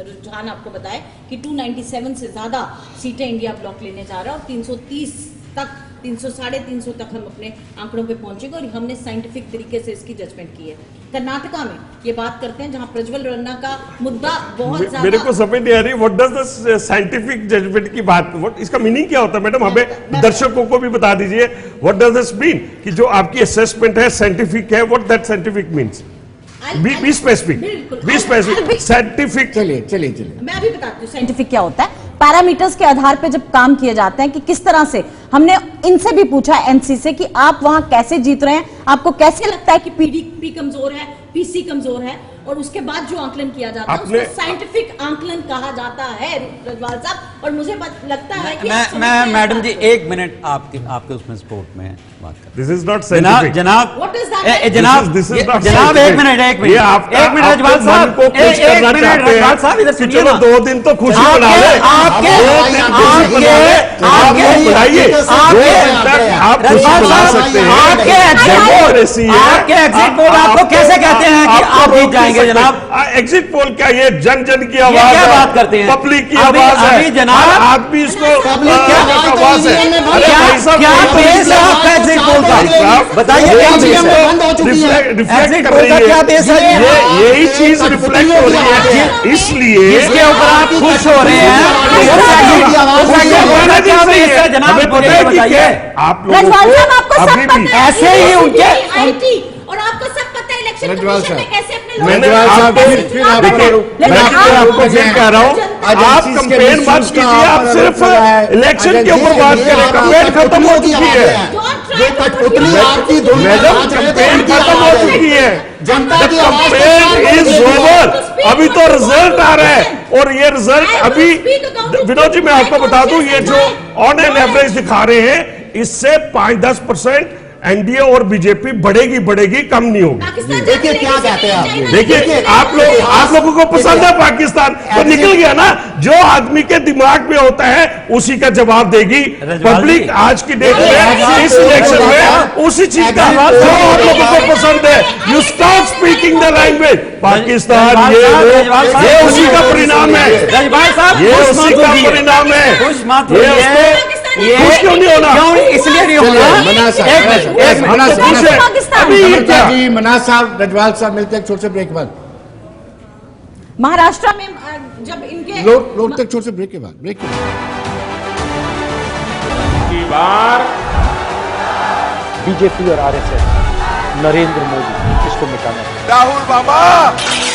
Speaker 7: रुझान आपको बताया कि 297 से ज्यादा सीटें इंडिया ब्लॉक लेने जा रहा है, और 330 तक 300-350 तक हम अपने आंकड़ों पे पहुंचेंगे। और हमने साइंटिफिक तरीके से इसकी जजमेंट की है। कर्नाटका में ये बात करते हैं जहां प्रज्वल रन्ना का मुद्दा बहुत ज्यादा,
Speaker 8: मेरे को समझ नहीं आ रही what does the scientific judgement की बात, इसका मीनिंग क्या होता है मैडम? हमें दर्शकों को भी बता दीजिए व्हाट डज दिस मीन कि जो आपकी असेसमेंट है साइंटिफिक है, what that scientific means? Be specific scientific.
Speaker 5: चलिए
Speaker 7: मैं अभी बताती हूँ साइंटिफिक क्या होता है। पैरामीटर्स के आधार पे जब काम किए जाते हैं कि किस तरह से, हमने इनसे भी पूछा एनसी से कि आप वहां कैसे जीत रहे हैं, आपको कैसे लगता है कि पीडीपी कमजोर है, पीसी कमजोर है, और उसके बाद जो आंकलन किया जाता है उसको साइंटिफिक आंकलन कहा जाता है रजवाल साहब। और मुझे लगता है कि
Speaker 4: मैं मैडम जी 1 मिनट आपके उसमें सपोर्ट में बात कर।
Speaker 8: दिस इज नॉट साइंटिफिक
Speaker 4: जनाब
Speaker 7: What is that?
Speaker 4: जनाब
Speaker 8: This is not
Speaker 4: जनाब
Speaker 8: scientific.
Speaker 4: 1 मिनट
Speaker 8: ये आपका
Speaker 4: रजवाल साहब
Speaker 8: को खुश करना चाहते हैं।
Speaker 4: रजवाल साहब इधर सुनिए
Speaker 8: चलो
Speaker 4: ना।
Speaker 8: 2 दिन तो खुशी मना ले, आप खुशी
Speaker 4: रजवाल
Speaker 8: बना
Speaker 4: साहब,
Speaker 8: सकते हैं,
Speaker 4: आपके एग्जिट
Speaker 8: डेमोक्रेसी
Speaker 4: पोल,
Speaker 8: है।
Speaker 4: आपके एग्जिट पोल आपको कैसे कहते हैं कि आप जीत जाएंगे जनाब?
Speaker 8: एग्जिट पोल क्या, ये जन जन की
Speaker 4: ये
Speaker 8: आवाज
Speaker 4: क्या
Speaker 8: है,
Speaker 4: बात करते हैं?
Speaker 8: पब्लिक की
Speaker 4: अभी-
Speaker 8: आवाज है,
Speaker 4: अभी जनाब-
Speaker 8: हर आदमी इसको
Speaker 9: क्या
Speaker 8: आवाज है। अरे
Speaker 4: क्या
Speaker 8: भाई साहब,
Speaker 4: क्या बेस है आपका एग्जिट पोल का? बताइए क्या बेस है?
Speaker 9: बंद हो चुकी है।
Speaker 8: रिफ्लेक्ट
Speaker 4: एग्जिट
Speaker 8: कर
Speaker 4: पोल का
Speaker 8: रही
Speaker 4: क्या
Speaker 8: है,
Speaker 4: बेस है?
Speaker 8: यही चीज रिफ्लेक्ट हो रही है, इसलिए
Speaker 4: जिसके ऊपर आप खुश हो रहे हैं उस एग्जिट पोल का क्या बेस है जनाब?
Speaker 8: हमें पता
Speaker 4: बोलिए,
Speaker 8: है कि
Speaker 4: बताइए।
Speaker 8: क्या आप लोगों
Speaker 10: रजवाल साहब,
Speaker 8: को
Speaker 10: आपको
Speaker 8: अभी
Speaker 10: सब
Speaker 8: भी
Speaker 10: पता है
Speaker 4: ऐसे ही उनके
Speaker 10: आईटी, और आपको सब पता है इलेक्शन
Speaker 5: रजवाल
Speaker 10: कमीशन ने
Speaker 5: साहब,
Speaker 10: कैसे अपने लोगों
Speaker 8: मैंने
Speaker 10: को
Speaker 5: रजवाल साहब,
Speaker 8: आपको-
Speaker 5: फिर आप
Speaker 8: देखिए,
Speaker 5: लेकिन
Speaker 8: मैं
Speaker 5: आप-
Speaker 8: आपको फिर कह रहा हूँ, आप
Speaker 5: एजेंसीज के
Speaker 8: कंपेन मत
Speaker 5: मिसयूज का
Speaker 8: कीजिए, आप
Speaker 5: आप
Speaker 8: सिर्फ
Speaker 5: पर है।
Speaker 8: इलेक्शन के ऊपर बात करें, कंपेन खत्म हो चुकी है,
Speaker 9: उतनी आपकी धुन में
Speaker 8: मैडम
Speaker 9: नाच रहे थे,
Speaker 8: कंपेन
Speaker 9: उनकी
Speaker 8: खत्म हो
Speaker 9: आवाज है।
Speaker 8: चुकी है,
Speaker 9: जनता की आवाज को
Speaker 8: कंपेन
Speaker 9: शांत
Speaker 8: इज
Speaker 9: कर दिया।
Speaker 8: ओवर, अभी तो रिजल्ट आ रहा है, और ये रिजल्ट अभी विनोद जी मैं आपको बता दूं, ये जो ऑन एन एवरेज दिखा रहे हैं, इससे 5-10% एनडीए और बीजेपी बढ़ेगी, कम नहीं होगी।
Speaker 9: देखिए क्या कहते हैं आप,
Speaker 8: देखिए आप लोगों को पसंद है पाकिस्तान, तो निकल गया ना, जो आदमी के दिमाग में होता है उसी का जवाब देगी पब्लिक आज की डेट में, इस इलेक्शन में उसी चीज का जो आप लोगों को पसंद है। You stop speaking the language Pakistan, ये उसी का परिणाम है,
Speaker 4: रजवाल साहब,
Speaker 8: ये
Speaker 4: खुश
Speaker 8: उसी
Speaker 4: मत
Speaker 8: का
Speaker 4: होइए।
Speaker 8: परिणाम है।
Speaker 4: खुश मत
Speaker 8: ये
Speaker 4: होइए।
Speaker 8: उसको
Speaker 4: ये
Speaker 8: खुश क्यों नहीं होना?
Speaker 4: क्यों इसलिए नहीं होगा?
Speaker 5: मना साहब,
Speaker 4: एक
Speaker 5: मना
Speaker 4: मिनट,
Speaker 5: साहब,
Speaker 4: एक
Speaker 5: मना
Speaker 4: मिनट।
Speaker 5: साहब,
Speaker 8: खुश है।
Speaker 10: पाकिस्तान।
Speaker 8: अभी ये
Speaker 5: नम्रता
Speaker 8: क्या?
Speaker 5: जी, मना साहब, रजवाल साहब मिलते हैं एक छोटे से ब्रेक के बाद।
Speaker 10: महाराष्ट्र में जब इनके
Speaker 5: लोग तक छोटे से ब्रेक के बाद
Speaker 3: की बार
Speaker 1: बीजेपी और आरएसएस, नरेंद्र मोदी, इसको मिटाना है।
Speaker 2: राहुल बाबा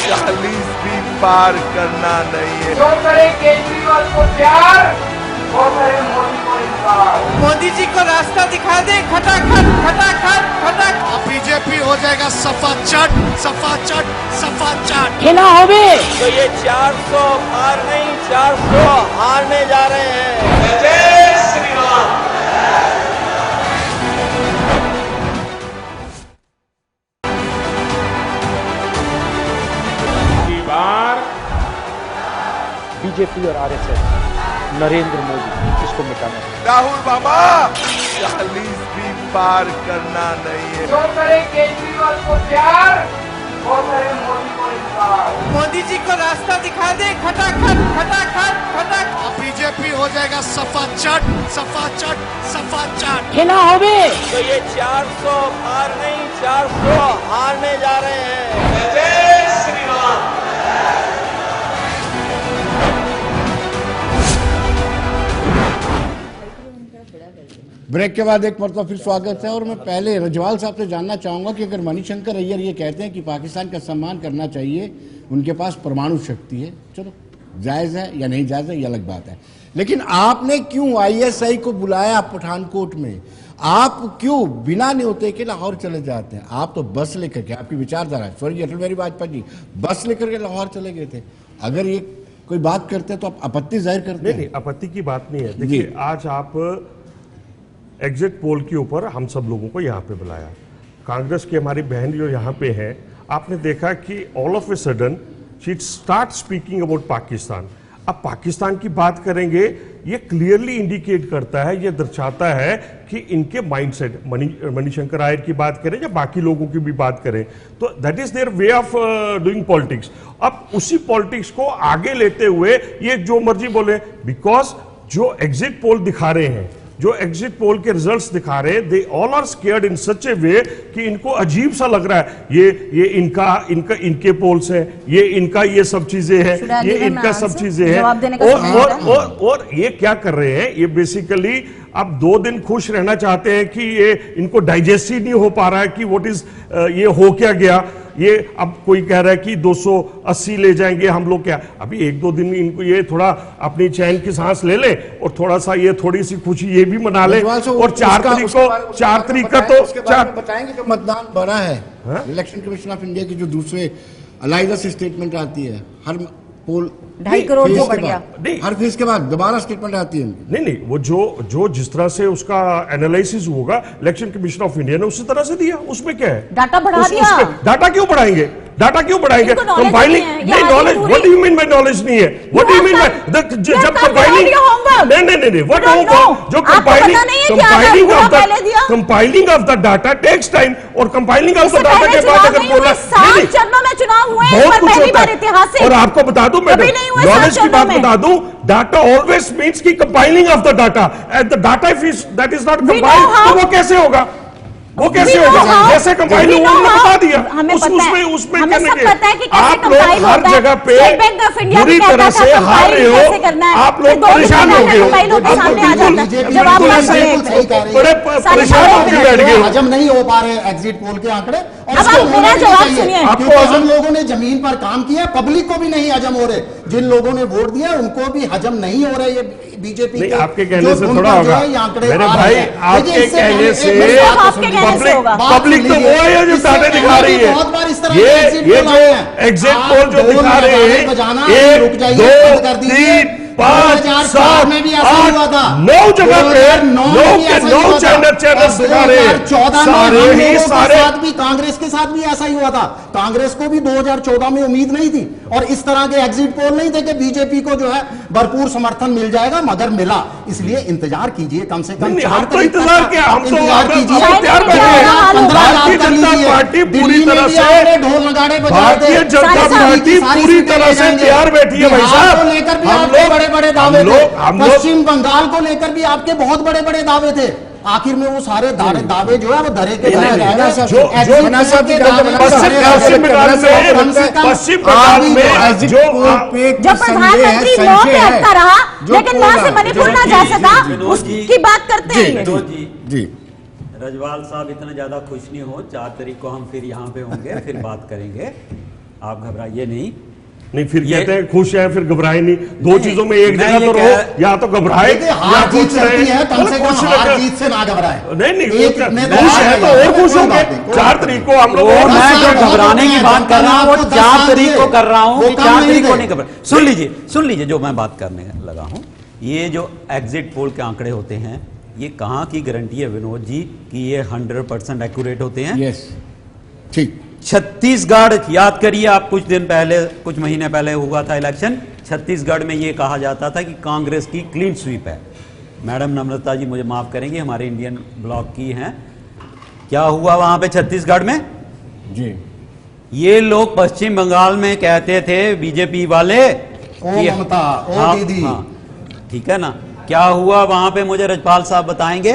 Speaker 2: 40 भी पार करना नहीं है।
Speaker 3: जो करे केजरीवाल को प्यार, वो करे मोदी को इनकार।
Speaker 11: मोदी जी को रास्ता दिखा दे, खटाखट खटाखट खटाखट।
Speaker 9: अब बीजेपी हो जाएगा सफा चट, सफा चट, सफा चट।
Speaker 11: तो ये 400 पार नहीं, 400 हारने जा रहे हैं।
Speaker 3: जय श्री राम। की बार
Speaker 1: बीजेपी और आरएसएस, नरेंद्र मोदी, इसको मिटाना है।
Speaker 2: राहुल बाबा 40 भी पार करना नहीं है।
Speaker 3: जो करे केजरीवाल को प्यार, वो करे मोदी को इनकार।
Speaker 11: मोदी जी को रास्ता दिखा दे, खटाखट खटाखट खटाखट।
Speaker 9: अब बीजेपी हो जाएगा सफा चट, सफा चट, सफा चट।
Speaker 11: तो ये 400 पार नहीं, 400 हारने जा रहे हैं।
Speaker 3: जय श्री राम।
Speaker 5: ब्रेक के बाद एक मरतबा फिर स्वागत है। और मैं पहले रजवाल साहब से जानना चाहूंगा कि अगर मणिशंकर अय्यर ये कहते हैं कि पाकिस्तान का सम्मान करना चाहिए, उनके पास परमाणु शक्ति है, चलो जायज़ है या नहीं जायज़ है ये अलग बात है, लेकिन आपने क्यों आईएसआई को बुलाया पठानकोट में? आप क्यों बिना न्योते के लाहौर चले जाते हैं? आप तो बस लेकर के, आपकी विचारधारा है, स्वर्गीय अटल बिहारी वाजपेयी जी बस लेकर के लाहौर चले गए थे। अगर ये कोई बात करते हैं तो आप आपत्ति जाहिर करते हैं?
Speaker 8: नहीं, आपत्ति की बात नहीं है। देखिए आज आप एग्जिट पोल के ऊपर हम सब लोगों को यहाँ पे बुलाया, कांग्रेस की हमारी बहन जो यहाँ पे है, आपने देखा कि all of a sudden she start speaking about Pakistan. अब पाकिस्तान की बात करेंगे, ये क्लियरली इंडिकेट करता है, ये दर्शाता है कि इनके माइंडसेट, मणिशंकर अय्यर की बात करें या बाकी लोगों की भी बात करें, तो that is their way of doing politics. अब उसी पॉलिटिक्स को आगे लेते हुए ये जो मर्जी बोले, बिकॉज जो एग्जिट पोल दिखा रहे हैं, जो एग्जिट पोल के रिजल्ट्स दिखा रहे हैं, दे ऑल आर स्केयर्ड इन सच ए वे कि इनको अजीब सा लग रहा है, ये इनके पोल्स हैं, ये इनका ये सब चीजें हैं, ये इनका सब चीजें हैं, और ये क्या कर रहे हैं, ये बेसिकली अब 2 दिन खुश रहना चाहते हैं कि ये इनको डाइजेस्ट ही नहीं हो पा रहा है कि व्हाट इज ये हो क्या गया। ये अब कोई कह रहा है कि 280 ले जाएंगे हम लोग, क्या अभी 1-2 दिन इनको ये थोड़ा अपनी चैन की सांस ले ले और थोड़ा सा ये थोड़ी सी खुशी ये भी मना ले, और 4 तारीख का तो
Speaker 5: बताएंगे जो मतदान बढ़ा है। इलेक्शन कमीशन ऑफ इंडिया की जो दूसरे अलग से स्टेटमेंट आती है, हर पोल
Speaker 7: 2.5 करोड़ जो बढ़ गया,
Speaker 5: हर फेज के बाद दोबारा स्टेटमेंट आती है।
Speaker 8: नहीं, वो जो जिस तरह से उसका एनालिसिस होगा इलेक्शन कमीशन ऑफ इंडिया ने उसी तरह से दिया, उसमें क्या है?
Speaker 7: डाटा बढ़ा दिया।
Speaker 8: डाटा क्यों बढ़ाएंगे? डाटा क्यों बढ़ाएंगे?
Speaker 7: इनको knowledge
Speaker 8: कंपाइलिंग
Speaker 7: नहीं है,
Speaker 8: नहीं,
Speaker 7: या
Speaker 8: नॉलेज,
Speaker 7: आगे
Speaker 8: what do you mean by knowledge नहीं है? What do you mean by जब कंपाइलिंग, नहीं व्हाट होमवर्क, जो compiling of the compiling of the data takes time, और कंपाइलिंग ऑफ द डाटा के बाद अगर बोला
Speaker 7: 7 चरणों में चुनाव हुए हैं,
Speaker 8: बहुत कुछ
Speaker 7: पहली
Speaker 8: होता
Speaker 7: बार
Speaker 8: है।
Speaker 7: इतिहास से।
Speaker 8: और आपको बता दूं मैडम,
Speaker 7: कभी नहीं हुए
Speaker 8: नॉलेज
Speaker 7: 7
Speaker 8: की बात
Speaker 7: चरणों में।
Speaker 8: बता दूं, डाटा ऑलवेज मीन्स की compiling of the data, and the data if that is not compiled, तो वो कैसे होगा? वो कैसे होगा? जैसे कंपाइल हुआ उन्होंने बता दिया, उसमें
Speaker 7: हमें सब पता है कि कैसे
Speaker 8: आप लोग
Speaker 7: कंपाइल
Speaker 8: हर
Speaker 7: होता है।
Speaker 8: जगह पे
Speaker 7: स्टेट बैंक ऑफ इंडिया
Speaker 8: बुरी
Speaker 7: भी कहता
Speaker 8: तरह
Speaker 7: था
Speaker 8: से हार
Speaker 7: कंपाइल
Speaker 8: रहे
Speaker 7: कैसे
Speaker 8: हो,
Speaker 7: करना है।
Speaker 8: आप लोग
Speaker 7: फिर 2
Speaker 8: परेशान हो गए हो,
Speaker 7: कंपाइल होकर
Speaker 8: आप
Speaker 7: सामने आ जाता है। जब आप
Speaker 9: बिल्कुल
Speaker 7: बात
Speaker 9: सही
Speaker 7: करें
Speaker 9: कह रही है।
Speaker 8: बड़े परेशान होकर बैठ गए हो।
Speaker 9: हजम नहीं हो पा रहे एग्जिट पोल के आंकड़े, और
Speaker 7: अब
Speaker 9: इसको
Speaker 7: आप मेरा
Speaker 9: होना भी
Speaker 7: जवाब
Speaker 9: चाहिए,
Speaker 7: सुनिए।
Speaker 9: क्योंकि हम लोगों ने जमीन पर काम किया, पब्लिक को भी नहीं हजम हो रहे, जिन लोगों ने वोट दिया उनको भी हजम नहीं हो रहे ये बीजेपी
Speaker 8: नहीं,
Speaker 9: के
Speaker 8: आपके कहने से
Speaker 9: जो
Speaker 8: थोड़ा
Speaker 9: धुन पर जो
Speaker 8: होगा
Speaker 9: है ये आंकड़े
Speaker 8: मेरे
Speaker 9: आ
Speaker 8: भाई,
Speaker 9: रहे हैं।
Speaker 8: आपके
Speaker 9: देखिए, इससे
Speaker 8: कहने
Speaker 9: पहले
Speaker 8: से
Speaker 9: एक बात तो
Speaker 7: आपके
Speaker 9: सुनिए।
Speaker 7: कहने से होगा।
Speaker 8: पब्लिक तो वो है जो
Speaker 9: इससे
Speaker 8: डाटा दिखा
Speaker 9: पहले
Speaker 8: रही
Speaker 9: भी
Speaker 8: है।
Speaker 9: बहुत बार इस तरह
Speaker 8: ये
Speaker 9: के एग्जिट
Speaker 8: जो
Speaker 9: पोल आए हैं।
Speaker 8: एग्जिट
Speaker 9: आप
Speaker 8: पोल जो
Speaker 9: ढोल
Speaker 8: दिखा रहे
Speaker 9: नगाड़े
Speaker 8: हैं,
Speaker 9: बजाना
Speaker 8: 1
Speaker 9: रुक जाइए,
Speaker 8: 2
Speaker 9: बंद कर दीजिए।
Speaker 8: 3 5
Speaker 9: 2004 में भी ऐसा हुआ था,
Speaker 8: 9 जगह पे
Speaker 9: 2009 में भी ऐसा ही हुआ था,
Speaker 8: चैनल दिखा रहे हैं।
Speaker 9: 2014 में
Speaker 8: सारे
Speaker 9: हम
Speaker 8: ही
Speaker 9: लोगों के
Speaker 8: सारे
Speaker 9: साथ भी, कांग्रेस के साथ भी ऐसा ही हुआ था। कांग्रेस को भी 2014 में उम्मीद नहीं थी, और इस तरह के एग्जिट पोल नहीं थे कि बीजेपी को जो है भरपूर समर्थन मिल जाएगा, मगर मिला। इसलिए इंतजार कीजिए, कम से कम 4
Speaker 8: तो इंतजार क्या, हम तो
Speaker 9: इंतजार कीजिए।
Speaker 8: तैयार बैठे हैं।
Speaker 9: 15
Speaker 8: भारतीय जनता पार्टी पूरी तरह से,
Speaker 9: ढोल नगाड़े बजाए
Speaker 8: भारतीय
Speaker 9: थे।
Speaker 8: जनता पार्टी पूरी तरह से तैयार बैठी है भाई साहब।
Speaker 9: को लेकर भी
Speaker 8: हम
Speaker 9: आपके
Speaker 8: लोग
Speaker 9: बड़े बड़े दावे थे,
Speaker 8: हम लोग
Speaker 9: पश्चिम बंगाल को लेकर भी आपके बहुत बड़े बड़े दावे थे। आखिर में वो सारे दावे जो है वो धरे के धरे रह गए।
Speaker 8: पश्चिम बंगाल में जो
Speaker 7: प्रधानमंत्री मौत पे अटका रहा, लेकिन वहां से मणिपुर ना जा सका, उसकी बात करते हैं।
Speaker 5: जी
Speaker 4: रजवाल साहब इतना ज्यादा खुश नहीं हो, 4 तारीख को हम फिर यहाँ पे होंगे, फिर बात करेंगे, आप घबराइए नहीं।
Speaker 8: फिर कहते हैं खुश है फिर घबराए नहीं, दो चीजों में एक जगह तो रहो, या तो घबराए या
Speaker 9: जीत चलती है, कम से कम हार जीत से ना घबराए।
Speaker 8: नहीं खुश है तो और खुश होंगे। 4 तारीख को हम लोग,
Speaker 4: और मैं जो घबराने की बात कर रहा हूँ वो 4 तारीख को कर रहा हूँ, 4 तारीख को नहीं घबरा। सुन लीजिए जो मैं बात करने लगा हूँ, ये जो एग्जिट पोल के आंकड़े होते हैं, ये कहाँ की गारंटी है विनोद जी कि ये 100% एक्यूरेट होते हैं?
Speaker 5: यस, ठीक।
Speaker 4: छत्तीसगढ़ याद करिए आप, कुछ दिन पहले, कुछ महीने पहले हुआ था इलेक्शन, छत्तीसगढ़ में ये कहा जाता था कि कांग्रेस की क्लीन स्वीप है। मैडम नम्रता जी मुझे माफ करेंगे, हमारे इंडियन ब्लॉक की हैं। क्या हुआ वहां पे छत्तीसगढ़ में?
Speaker 5: जी,
Speaker 4: ये लोग पश्चिम बंगाल में कहते थे बीजेपी वाले,
Speaker 9: ओ ममता, ओ दीदी,
Speaker 4: ठीक है ना, क्या हुआ वहां पे मुझे रजपाल साहब बताएंगे।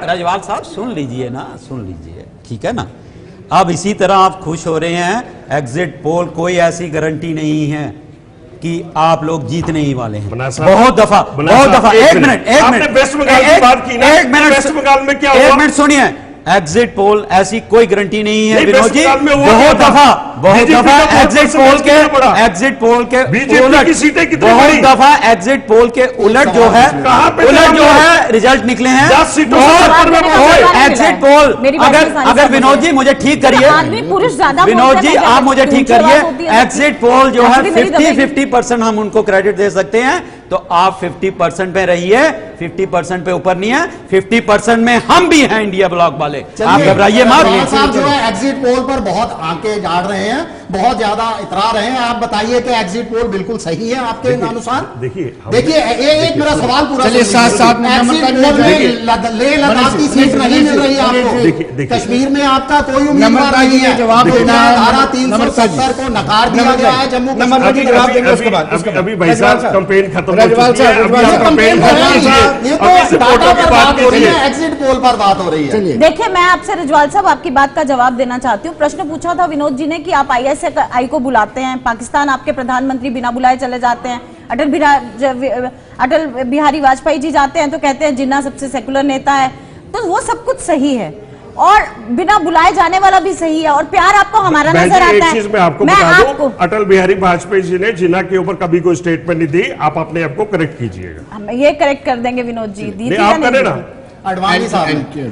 Speaker 8: रजपाल
Speaker 4: साहब सुन लीजिए ना, सुन लीजिए, ठीक है ना। अब इसी तरह आप खुश हो रहे हैं, एग्जिट पोल कोई ऐसी गारंटी नहीं है कि आप लोग जीतने ही वाले हैं। बहुत दफा एक मिनट
Speaker 8: वेस्ट बंगाल की बात की ना, वेस्ट बंगाल में क्या हुआ?
Speaker 4: एक मिनट सुनिए, एग्जिट पोल ऐसी कोई गारंटी नहीं है विनोद जी। बहुत दफा एग्जिट पोल के
Speaker 8: बीजेपी की सीटें कितनी
Speaker 4: बहुत
Speaker 8: बड़ी?
Speaker 4: दफा एग्जिट पोल के उलट जो है रिजल्ट निकले हैं।
Speaker 8: 10 सीटों से
Speaker 4: एग्जिट पोल अगर विनोद जी मुझे ठीक करिए, विनोद जी आप मुझे ठीक करिए, एग्जिट पोल जो है 50% हम उनको क्रेडिट दे सकते हैं, तो आप 50% पे रहिए, 50% पे ऊपर नहीं है, 50% में हम भी हैं इंडिया ब्लॉक वाले, आप घबराइए मत।
Speaker 9: साहब जो है एग्जिट पोल पर बहुत आंखें गाड़ रहे हैं, बहुत ज्यादा इतरा रहे हैं। आप बताइए कि एग्जिट पोल बिल्कुल सही है आपके अनुसार? देखिए एक मेरा सवाल पूरा,
Speaker 5: चलिए साथ
Speaker 9: एग्जिट पोल में लेह लद्दाख की सीट नहीं मिल रही आपको, कश्मीर में आपका कोई उम्मीदवार नहीं है,
Speaker 5: जवाब देना,
Speaker 9: धारा 370 को नकार दिया गया है जम्मू कश्मीर।
Speaker 5: जवाब देंगे उसके बाद।
Speaker 8: अभी भाई साहब कैंपेन खत्म,
Speaker 5: रजवाल साहब
Speaker 9: ये तो डाटा पर बात हो रही है, एग्जिट पोल पर बात हो रही है।
Speaker 7: देखिए मैं आपसे रजवाल साहब आपकी बात का जवाब देना चाहती हूँ। प्रश्न पूछा था विनोद जी ने कि आप ISI को बुलाते हैं, पाकिस्तान आपके प्रधानमंत्री बिना बुलाए चले जाते हैं, अटल बिहारी वाजपेयी जी जाते हैं तो कहते हैं जिन्ना सबसे सेकुलर नेता है, तो वो सब कुछ सही है और बिना बुलाए जाने वाला भी सही है, और प्यार आपको हमारा नजर आता है।
Speaker 8: एक चीज मैं आपको बता दूं, अटल बिहारी वाजपेयी जी ने जिन्ना के ऊपर कभी कोई स्टेटमेंट नहीं दी, आप अपने आप को करेक्ट कीजिएगा।
Speaker 7: हम ये करेक्ट कर देंगे विनोद जी, दी
Speaker 8: नहीं, आप करें ना,
Speaker 9: अडवाणी साहब,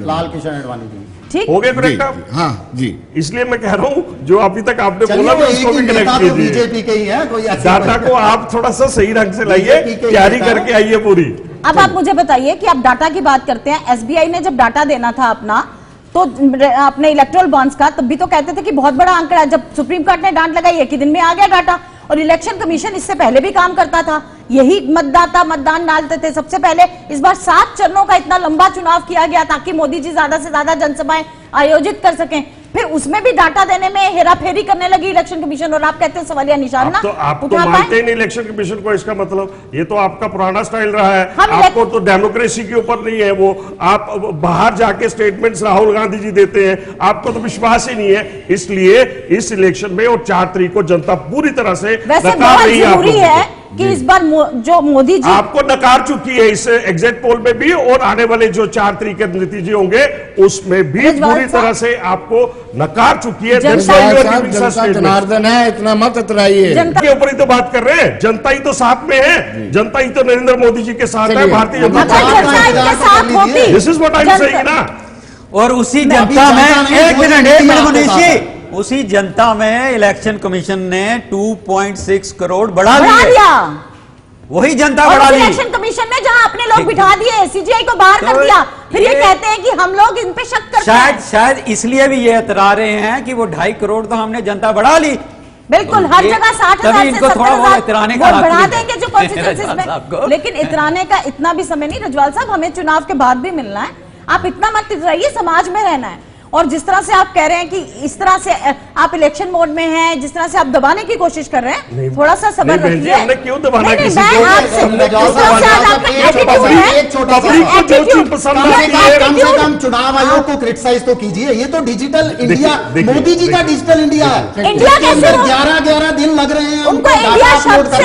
Speaker 9: लाल कृष्ण अडवाणी जी,
Speaker 7: ठीक
Speaker 8: हो गया करेक्ट आप?
Speaker 5: हाँ जी,
Speaker 8: इसलिए मैं कह रहा हूं जो अभी तक आपने बोला मैं उसको भी करेक्ट कीजिए।
Speaker 9: बीजेपी के ही है, कोई
Speaker 8: डाटा को आप थोड़ा सा सही ढंग से लाइए, तैयारी करके आइए पूरी।
Speaker 7: अब आप मुझे बताइए कि आप डाटा की बात करते हैं, SBI ने जब डाटा देना था अपना, तो अपने इलेक्टोरल बॉन्ड्स का, तब भी तो कहते थे कि बहुत बड़ा आंकड़ा, जब सुप्रीम कोर्ट ने डांट लगाई एक ही दिन में आ गया डाटा। और इलेक्शन कमीशन इससे पहले भी काम करता था, यही मतदाता मतदान डालते थे सबसे पहले। इस बार 7 चरणों का इतना लंबा चुनाव किया गया ताकि मोदी जी ज्यादा से ज्यादा जनसभाएं आयोजित कर सकें, फिर उसमें भी डाटा देने में हेराफेरी करने लगी इलेक्शन कमीशन, और आप कहते हैं सवालिया निशान ना
Speaker 8: आप तो मानते ही नहीं इलेक्शन कमीशन को, इसका मतलब ये तो आपका पुराना स्टाइल रहा है। आपको तो डेमोक्रेसी के ऊपर नहीं है, वो आप बाहर जाके स्टेटमेंट्स राहुल गांधी जी देते हैं, आपको तो विश्वास ही नहीं है। इसलिए इस इलेक्शन में और 4 तारीख को जनता पूरी तरह से नकार रही है
Speaker 7: कि इस बार जो मोदी जी
Speaker 8: आपको नकार चुकी है इस एग्जिट पोल में भी, और आने वाले जो 4 तारीख के नतीजे होंगे उसमें भी पूरी तरह से आपको नकार चुकी है।
Speaker 5: जनार्दन है, इतना मत इतराइए,
Speaker 8: के ऊपर ही तो बात कर रहे हैं। जनता ही तो साथ में है, जनता ही तो नरेंद्र मोदी जी के साथ है, Bharatiya Janata party. This is what I am saying ना।
Speaker 4: और उसी जनता में एक मिनट मनीष जी, उसी जनता में इलेक्शन कमीशन ने 2.6 करोड़ बढ़ा दिया। वही जनता बढ़ा ली।
Speaker 7: इलेक्शन कमीशन ने जहां अपने लोग बिठा दिए, सीजीआई को बाहर कर दिया, फिर ये कहते हैं कि हम लोग इन पे शक करते हैं।
Speaker 4: शायद इसलिए भी ये इतरा रहे हैं कि वो 2.5 करोड़ तो हमने जनता बढ़ा ली।
Speaker 7: बिल्कुल, हर जगह 60,000 से 70,000 बढ़ा देंगे जो कॉन्स्टिट्यूएंसीज में। लेकिन इतराने का इतना भी समय नहीं रजवाल साहब, हमें चुनाव के बाद भी मिलना है। आप इतना मत इतराइए, समाज में रहना है। और जिस तरह से आप कह रहे हैं कि इस तरह से आप इलेक्शन मोड में हैं, जिस तरह से आप दबाने की कोशिश कर रहे हैं, थोड़ा सा सब्र रखिए।
Speaker 8: हमने क्यों दबाना किसी को?
Speaker 9: कम से कम चुनाव आयोग को क्रिटिसाइज तो कीजिए। ये तो डिजिटल इंडिया, मोदी जी का डिजिटल इंडिया है।
Speaker 7: इंडिया के अंदर
Speaker 9: 11 दिन लग रहे हैं
Speaker 7: उनको इंडिया शब्द से,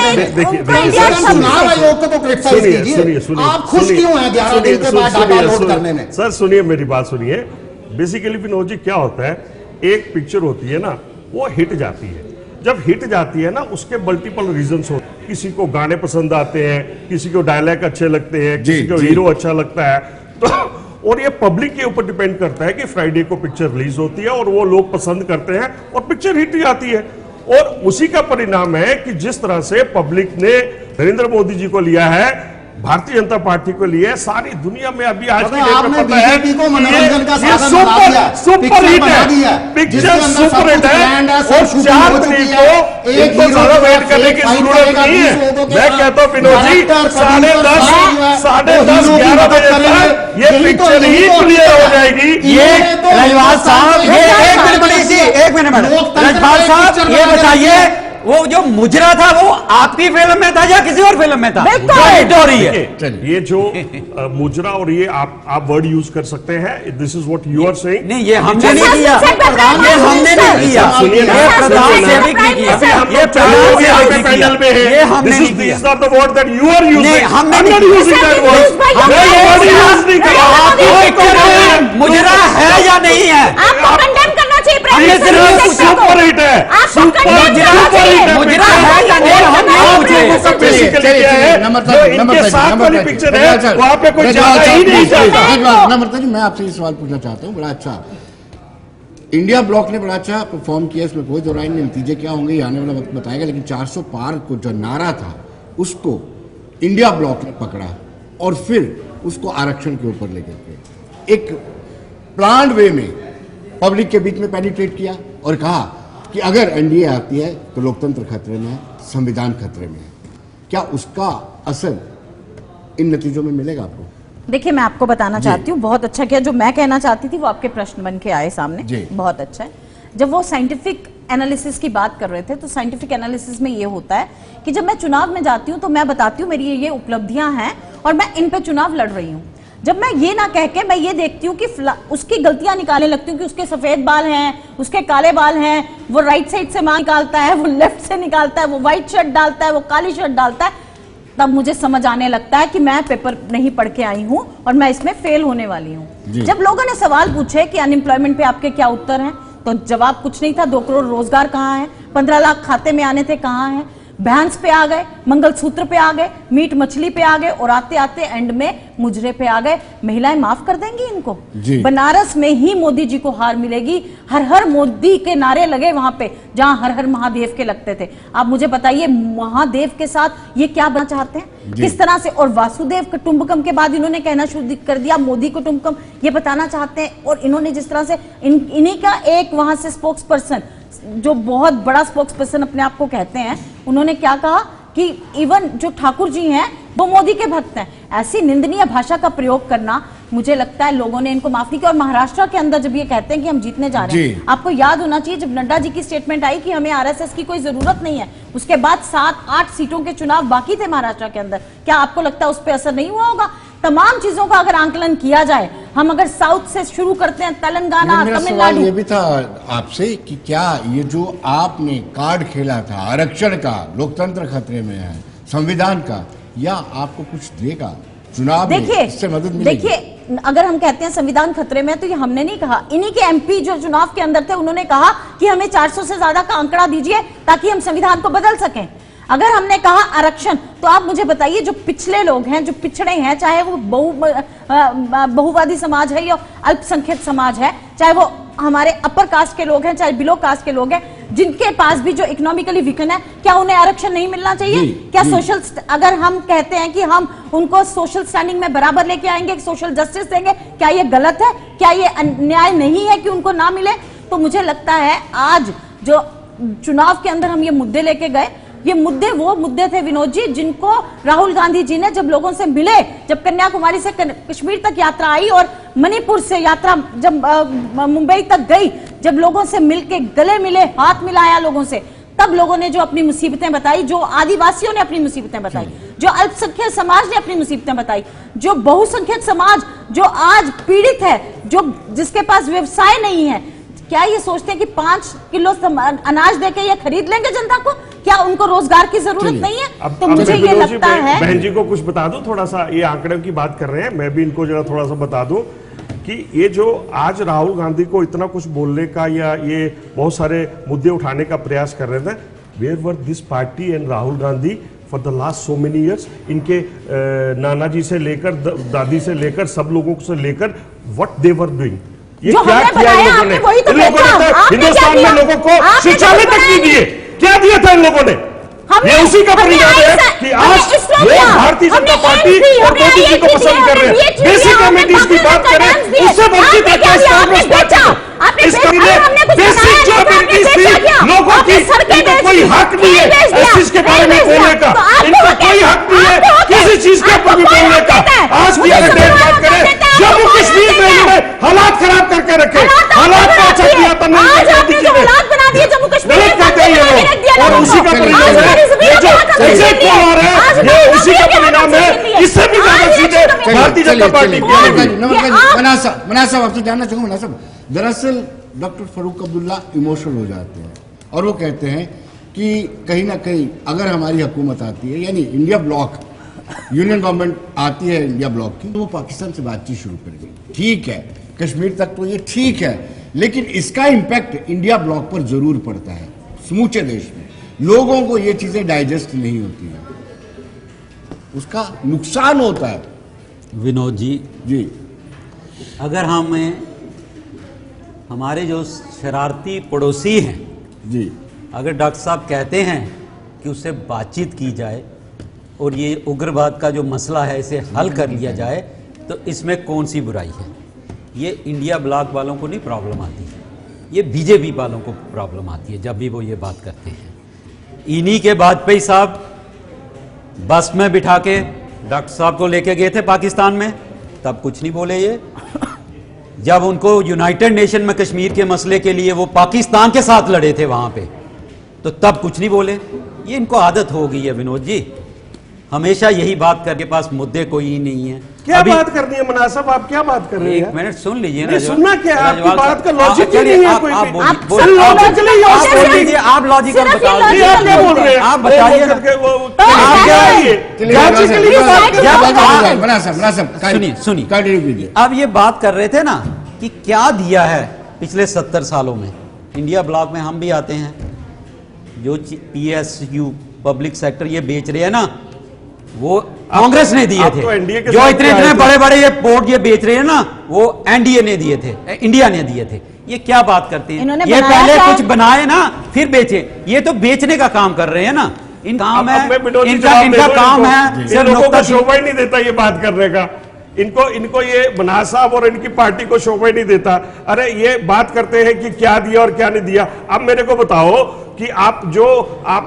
Speaker 9: चुनाव आयोग को तो क्रिटिसाइज कीजिए। आप खुश क्यों हैं 11 दिन के बाद डाटा लोड करने में?
Speaker 8: सर सुनिए, मेरी बात सुनिए। बेसिकली विनोद जी क्या होता है, एक पिक्चर होती है ना, वो हिट जाती है। जब हिट जाती है ना, उसके मल्टीपल रीजंस होते हैं। किसी को गाने पसंद आते हैं, किसी को डायलॉग अच्छे लगते हैं, किसी को हीरो अच्छा लगता है, तो और ये पब्लिक के ऊपर डिपेंड करता है कि फ्राइडे को पिक्चर रिलीज होती है और वो लोग पसंद करते हैं और पिक्चर हिट जाती है। और उसी का परिणाम है कि जिस तरह से पब्लिक ने नरेंद्र मोदी जी को लिया है, भारतीय जनता पार्टी को लिए, सारी दुनिया में अभी आज की डेट में पता है
Speaker 9: को मनोरंजन का साधन बना दिया,
Speaker 8: सुपर हिट है, पिक्चर सुपर हिट है। और 4 तारीख को एक तो ज्यादा वेट करने की जरूरत नहीं है। मैं कहता हूं विनोद जी, 10:30 11 बजे तक ये पिक्चर ही क्लियर हो जाएगी।
Speaker 4: ये रजवाल साहब, एक मिनट रजवाल साहब, ये बताइए वो जो मुजरा था वो आपकी फिल्म में था या किसी और फिल्म में था? हिट हो रही है
Speaker 8: ये जो मुजरा, और ये आप वर्ड यूज कर सकते हैं, this is what you are saying.
Speaker 4: नहीं, ये हमने नहीं किया, ये हमने नहीं किया, ये प्रधान सेवक ने किया, ये प्रधान
Speaker 8: पैनल में है,
Speaker 4: ये हमने नहीं किया।
Speaker 8: This is not the word that you are using.
Speaker 4: हमने
Speaker 8: नॉट यूजिंग दैट वर्ड,
Speaker 4: हमने वर्ड यूज नहीं किया। आपकी पिक्चर में मुजरा है या नहीं है?
Speaker 7: आपको कंडेम करना चाहिए।
Speaker 8: ये सिर्फ सुपर हिट है,
Speaker 4: मुजरा है या नहीं? हम नहीं
Speaker 8: पूछे। इनके साथ वाली पिक्चर है, वहां पे कोई ज्यादा ही नहीं चलता।
Speaker 5: नम्रता जी, मैं आपसे ये सवाल पूछना चाहता हूँ। बड़ा अच्छा इंडिया ब्लॉक ने बड़ा अच्छा परफॉर्म किया, इसमें कोई दो राय नहीं। नतीजे क्या होंगे ये आने वाला वक्त बताएगा। लेकिन 400 पार को जो नारा था उसको इंडिया ब्लॉक ने पकड़ा और फिर उसको आरक्षण के ऊपर लेकर के एक प्लान्ड वे में पब्लिक के बीच में पेनिट्रेट किया और कहा कि अगर एनडीए आती है तो लोकतंत्र खतरे में है, संविधान खतरे में है। क्या उसका असर इन नतीजों में मिलेगा आपको?
Speaker 7: देखिए, मैं आपको बताना चाहती हूँ, बहुत अच्छा किया। जो मैं कहना चाहती थी वो आपके प्रश्न बन के आए सामने, बहुत अच्छा है। जब वो साइंटिफिक एनालिसिस की बात कर रहे थे, तो साइंटिफिक एनालिसिस में ये होता है कि जब मैं चुनाव में जाती हूँ तो मैं बताती हूँ मेरी ये उपलब्धियां हैं और मैं इन पे चुनाव लड़ रही हूँ। जब मैं ये ना कह के मैं ये देखती हूँ कि उसकी गलतियां निकालने लगती हूँ कि उसके सफेद बाल हैं, उसके काले बाल हैं, वो राइट साइड से मां निकालता है, वो लेफ्ट से निकालता है, वो व्हाइट शर्ट डालता है, वो काली शर्ट डालता है, तब मुझे समझ आने लगता है कि मैं पेपर नहीं पढ़ के आई हूँ और मैं इसमें फेल होने वाली हूँ। जब लोगों ने सवाल पूछे कि अनएम्प्लॉयमेंट पे आपके क्या उत्तर हैं, तो जवाब कुछ नहीं था। 2 करोड़ रोजगार कहाँ है, 15 लाख खाते में आने थे कहाँ है, भैंस पे आ गए, मंगलसूत्र पे आ गए, मीट मछली पे आ गए और आते आते एंड में मुजरे पे आ गए। महिलाएं माफ कर देंगी इनको? बनारस में ही मोदी जी को हार मिलेगी। हर हर मोदी के नारे लगे वहां पे जहां हर हर महादेव के लगते थे। आप मुझे बताइए महादेव के साथ ये क्या बनना चाहते हैं, किस तरह से? और वासुदेव कुटुंबकम के बाद इन्होंने कहना शुरू कर दिया मोदी कुटुंबकम, ये बताना चाहते हैं। और इन्होंने जिस तरह से इन्हीं का एक वहां से स्पोक्स पर्सन, जो बहुत बड़ा स्पोक्स पर्सन अपने आप को कहते हैं, उन्होंने क्या कहा कि इवन जो ठाकुर जी हैं वो मोदी के भक्त हैं। ऐसी निंदनीय भाषा का प्रयोग करना, मुझे लगता है लोगों ने इनको माफ नहीं किया। और महाराष्ट्र के अंदर जब ये कहते हैं कि हम जीतने जा रहे हैं, आपको याद होना चाहिए जब नड्डा जी की स्टेटमेंट आई कि हमें आरएसएस की कोई जरूरत नहीं है, उसके बाद 7-8 सीटों के चुनाव बाकी थे महाराष्ट्र के अंदर, क्या आपको लगता है उस पर असर नहीं हुआ होगा? तमाम चीजों का अगर आंकलन किया जाए, हम अगर साउथ से शुरू करते हैं, तेलंगाना, तमिलनाडु।
Speaker 5: ये भी था आपसे कि क्या ये जो आपने कार्ड खेला था आरक्षण का, लोकतंत्र खतरे में है, संविधान का, या आपको कुछ देगा चुनाव में, इससे मदद मिलेगी?
Speaker 7: देखिए, अगर हम कहते हैं संविधान खतरे में, तो ये हमने नहीं कहा, इन्हीं के एमपी जो चुनाव के अंदर थे उन्होंने कहा कि हमें 400 से ज्यादा का आंकड़ा दीजिए ताकि हम संविधान को बदल सकें। अगर हमने कहा आरक्षण, तो आप मुझे बताइए जो पिछले लोग हैं, जो पिछड़े हैं, चाहे वो बहुवादी समाज है या अल्पसंख्यक समाज है, चाहे वो हमारे अपर कास्ट के लोग हैं, चाहे बिलो कास्ट के लोग हैं, जिनके पास भी जो इकोनॉमिकली वीकन है, क्या उन्हें आरक्षण नहीं मिलना चाहिए? क्या सोशल, अगर हम कहते हैं कि हम उनको सोशल स्टैंडिंग में बराबर लेके आएंगे, सोशल जस्टिस देंगे, क्या ये गलत है? क्या ये अन्याय नहीं है कि उनको ना मिले? तो मुझे लगता है आज जो चुनाव के अंदर हम ये मुद्दे लेके गए, ये मुद्दे वो मुद्दे थे विनोद जी जिनको राहुल गांधी जी ने जब लोगों से मिले, जब कन्याकुमारी से कश्मीर तक यात्रा आई और मणिपुर से यात्रा जब मुंबई तक गई, जब लोगों से मिलके गले मिले, हाथ मिलाया लोगों से, तब लोगों ने जो अपनी मुसीबतें बताई, जो आदिवासियों ने अपनी मुसीबतें बताई, जो अल्पसंख्यक समाज ने अपनी मुसीबतें बताई, जो बहुसंख्यक समाज जो आज पीड़ित है, जो जिसके पास व्यवसाय नहीं है, क्या ये सोचते हैं कि 5 किलो अनाज देके ये खरीद लेंगे जनता को? क्या उनको रोजगार की जरूरत नहीं है? तो मुझे ये लगता है,
Speaker 8: बहन जी को कुछ बता दूं, थोड़ा सा ये आंकड़े की बात कर रहे हैं, मैं भी इनको जरा थोड़ा सा बता दूं कि ये जो आज राहुल गांधी को इतना कुछ बोलने का या ये बहुत सारे मुद्दे उठाने का प्रयास कर रहे थे, where were this party and Rahul Gandhi for the last so many years? इनके नाना जी से लेकर दादी से लेकर सब लोगों से लेकर व्हाट दे वर डूइंग, ये क्या किया इन लोगों ने? इन लोगों ने हिंदुस्तान में लोगों को शौचालय तक नहीं दिए, क्या दिया था इन लोगों ने? ये उसी का परिणाम है कि आज लोग भारतीय जनता पार्टी और मोदी जी को पसंद कर रहे हैं। बेसिक एमिनिटीज की बात करें, उससे वंचित है क्या कांग्रेस पार्टी को? इसके लिए बेसिक जो एमिनिटीज थी लोगों की, इनको कोई हक नहीं है इस चीज के बारे में बोलने का, इनको कोई हक नहीं है किसी चीज के ऊपर भी बोलने का। आज भी अगर बात करें, जम्मू कश्मीर में इन्होंने हालात खराब करके रखे, हालात का अच्छा किया था गलत कहते हैं और उसी का परिणाम है ये जो एग्जिट पोल आ रहा है, ये उसी का परिणाम है। इससे भी ज्यादा सीधे भारतीय जनता पार्टी
Speaker 5: मना साहब आपसे जानना चाहूंगा। मना साहब, दरअसल डॉक्टर फारूक अब्दुल्ला इमोशनल हो जाते हैं और वो कहते हैं कि कहीं ना कहीं अगर हमारी हुकूमत आती है, यानी इंडिया ब्लॉक, यूनियन गवर्नमेंट आती है इंडिया ब्लॉक की, तो वो पाकिस्तान से बातचीत शुरू करेगी। ठीक है, कश्मीर तक तो ये ठीक है, लेकिन इसका इंपैक्ट इंडिया ब्लॉक पर जरूर पड़ता है। समूचे देश में लोगों को ये चीजें डाइजेस्ट नहीं होती हैं, उसका नुकसान होता है।
Speaker 4: विनोद जी, अगर हमारे जो शरारती पड़ोसी हैं
Speaker 5: जी,
Speaker 4: अगर डॉक्टर साहब कहते हैं कि उससे बातचीत की जाए और ये उग्रवाद का जो मसला है इसे हल कर लिया जाए, तो इसमें कौन सी बुराई है? ये इंडिया ब्लॉक वालों को नहीं प्रॉब्लम आती है, ये बीजेपी वालों को प्रॉब्लम आती है जब भी वो ये बात करते हैं। इन्हीं के वाजपेयी साहब बस में बिठा के डॉक्टर साहब को लेके गए थे पाकिस्तान में, तब कुछ नहीं बोले ये। जब उनको यूनाइटेड नेशन में कश्मीर के मसले के लिए वो पाकिस्तान के साथ लड़े थे वहां पे, तो तब कुछ नहीं बोले। ये इनको आदत हो गई है विनोद जी, हमेशा यही बात करके पास मुद्दे कोई ही नहीं है।
Speaker 8: क्या बात करनी है मुनासिब, आप क्या बात कर रहे हैं?
Speaker 4: एक मिनट सुन लीजिए ना।
Speaker 8: सुनना क्या है? आपकी बात का लॉजिक नहीं है कोई भी।
Speaker 4: आप बोल लीजिए, आप लॉजिकल बता दीजिए,
Speaker 8: आप क्या बोल रहे हैं?
Speaker 4: आप बताइए।
Speaker 5: सुनिए,
Speaker 4: अब ये बात कर रहे थे ना कि क्या दिया है पिछले 70 सालों में। इंडिया ब्लॉक में हम भी आते हैं, जो PSU पब्लिक सेक्टर ये बेच रहे हैं ना, वो कांग्रेस ने दिए
Speaker 8: आप
Speaker 4: थे।
Speaker 8: तो एनडीए के
Speaker 4: जो
Speaker 8: साथ
Speaker 4: इतने
Speaker 8: भी आए
Speaker 4: इतने
Speaker 8: थे।
Speaker 4: बड़े बड़े ये पोर्ट ये बेच रहे हैं ना, वो एनडीए ने दिए थे, इंडिया ने दिए थे। ये क्या बात करते हैं?
Speaker 7: इन्होंने
Speaker 4: ये
Speaker 7: बनाया
Speaker 4: पहले
Speaker 7: था।
Speaker 4: कुछ बनाए ना फिर बेचे, ये तो बेचने का काम कर रहे हैं ना। इन काम है, इनका काम है
Speaker 8: सिर्फ लोगों को शोभा ही नहीं देता ये बात करने का। इनको ये मनाज साहब और इनकी पार्टी को शोभा ही नहीं देता। अरे ये बात करते हैं कि क्या दिया और क्या नहीं दिया। अब मेरे को बताओ कि आप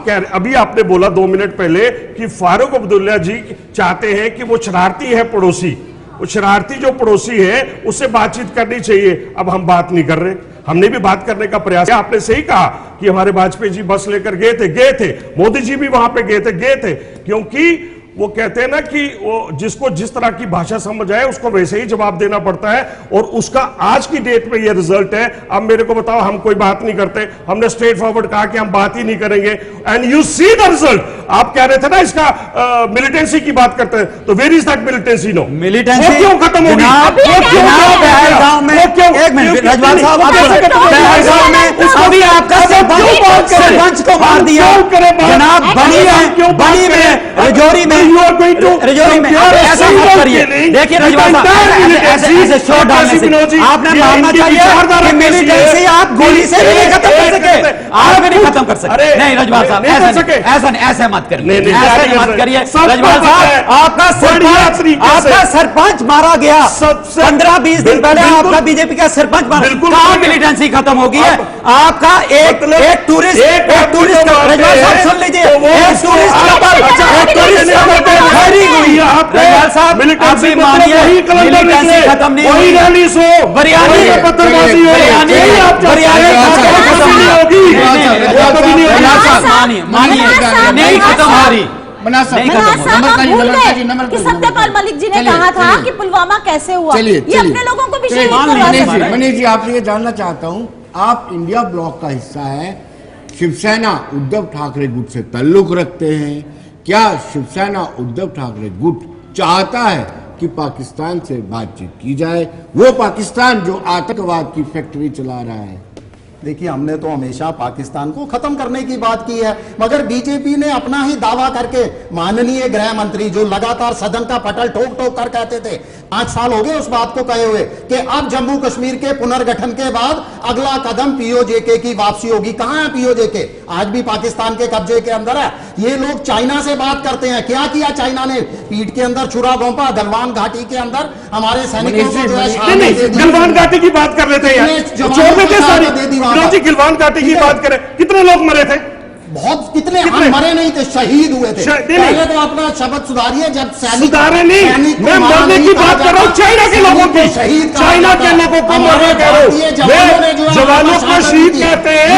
Speaker 8: कह रहे, अभी आपने बोला 2 मिनट पहले कि फारूक अब्दुल्ला जी चाहते हैं कि वो शरारती है पड़ोसी, वो शरारती जो पड़ोसी है उससे बातचीत करनी चाहिए। अब हम बात नहीं कर रहे, हमने भी बात करने का प्रयास किया। आपने सही कहा कि हमारे वाजपेयी जी बस लेकर गए थे, मोदी जी भी वहां पे गए थे, क्योंकि वो कहते हैं ना कि वो जिसको जिस तरह की भाषा समझ आए उसको वैसे ही जवाब देना पड़ता है, और उसका आज की डेट में ये रिजल्ट है। अब मेरे को बताओ, हम कोई बात नहीं करते, हमने स्ट्रेट फॉरवर्ड कहा कि हम बात ही नहीं करेंगे, and you see the result. आप कह रहे थे ना इसका मिलिटेंसी की बात करते हैं, तो where is that militancy? No,
Speaker 4: militancy
Speaker 8: वो क्यों खत्म होगी?
Speaker 4: पहलगाम में, एक मिनट रजवाल साहब, पहलगाम में अभी आपका सरपंच को मार दिया जनाब, बनी में, रजौरी में, ऐसा मत करिए। देखिए रजवाल साहब, ऐसे शो डालने से आपने मानना चाहिए कि मिलिटेंसी आप गोली से भी नहीं खत्म कर सके, आप भी नहीं खत्म कर सकते। नहीं रजवाल साहब, ऐसा मत करिए, ऐसा मत करिए रजवाल साहब। आपका सरपंच मारा गया 15-20 दिन पहले, आपका बीजेपी का सरपंच मारा, कहां मिलिटेंसी खत्म होगी है? आपका एक टूरिस्ट रजवाल साहब सुन लीजिए, एक टूरिस्ट खड़ी हुई है। रजवाल साहब आप भी मानिए, मिलिटेंसी खत्म नहीं हुई, बिरयानी मानिए नहीं खत्म हो रही।
Speaker 10: कि सत्यपाल मलिक जी ने कहा था कि पुलवामा कैसे हुआ, ये अपने लोगों को भी शहीद करवा।
Speaker 5: मनीष जी, आपसे ये जानना चाहता हूँ, आप इंडिया ब्लॉक का हिस्सा है, शिवसेना उद्धव ठाकरे गुट से ताल्लुक रखते हैं, क्या शिवसेना उद्धव ठाकरे गुट चाहता है कि पाकिस्तान से बातचीत की जाए, वो पाकिस्तान जो आतंकवाद की फैक्ट्री चला रहा है?
Speaker 9: देखिए, हमने तो हमेशा पाकिस्तान को खत्म करने की बात की है, मगर बीजेपी ने अपना ही दावा करके, माननीय गृह मंत्री जो लगातार सदन का पटल ठोक ठोक कर कहते थे, 5 साल हो गए उस बात को कहे हुए कि अब जम्मू कश्मीर के पुनर्गठन के बाद अगला कदम पीओजेके की वापसी होगी। कहां है पीओजेके? आज भी पाकिस्तान के कब्जे के अंदर है। ये लोग चाइना से बात करते हैं, क्या किया चाइना ने? पीठ के अंदर छुरा घोंपा, गलवान घाटी के अंदर हमारे सैनिकों को जो है
Speaker 8: गलवान घाटी की बात कर लेते हैं, गिलवान घाटी की बात करें, कितने लोग मरे थे?
Speaker 9: बहुत, कितने हम मरे नहीं थे, शहीद हुए थे। पहले तो अपना शब्द सुधारिए। जब
Speaker 8: सुधारे नहीं, मैं मरने की बात कर रहा हूँ, चाइना के लोगों की, चाइना के लोगों को मरने कह रहा हूँ, जवानों को शहीद कहते हैं,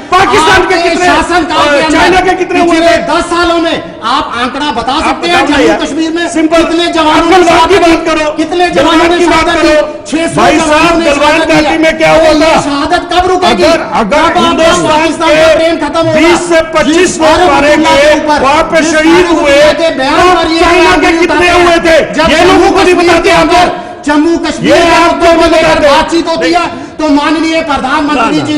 Speaker 8: पाकिस्तान के कितने, चाइना के कितने हुए थे?
Speaker 9: 10 सालों में आप आंकड़ा बता सकते हैं? जम्मू कश्मीर में
Speaker 8: सिंपल
Speaker 9: कितने जवानों
Speaker 8: की बात करो,
Speaker 9: कितने जवानों की बात करो? 600
Speaker 8: भाई साहब, गलवान घाटी में क्या हुआ था?
Speaker 9: शहादत कब रुकेगी?
Speaker 8: अगर हिंदुस्तान के 20 से 25 लोग मारे गए, वहां पे शहीद हुए, चाइना के कितने हुए थे? ये लोगों को नहीं बताते। अगर
Speaker 9: जम्मू कश्मीर बातचीत होती है तो माननीय प्रधानमंत्री जी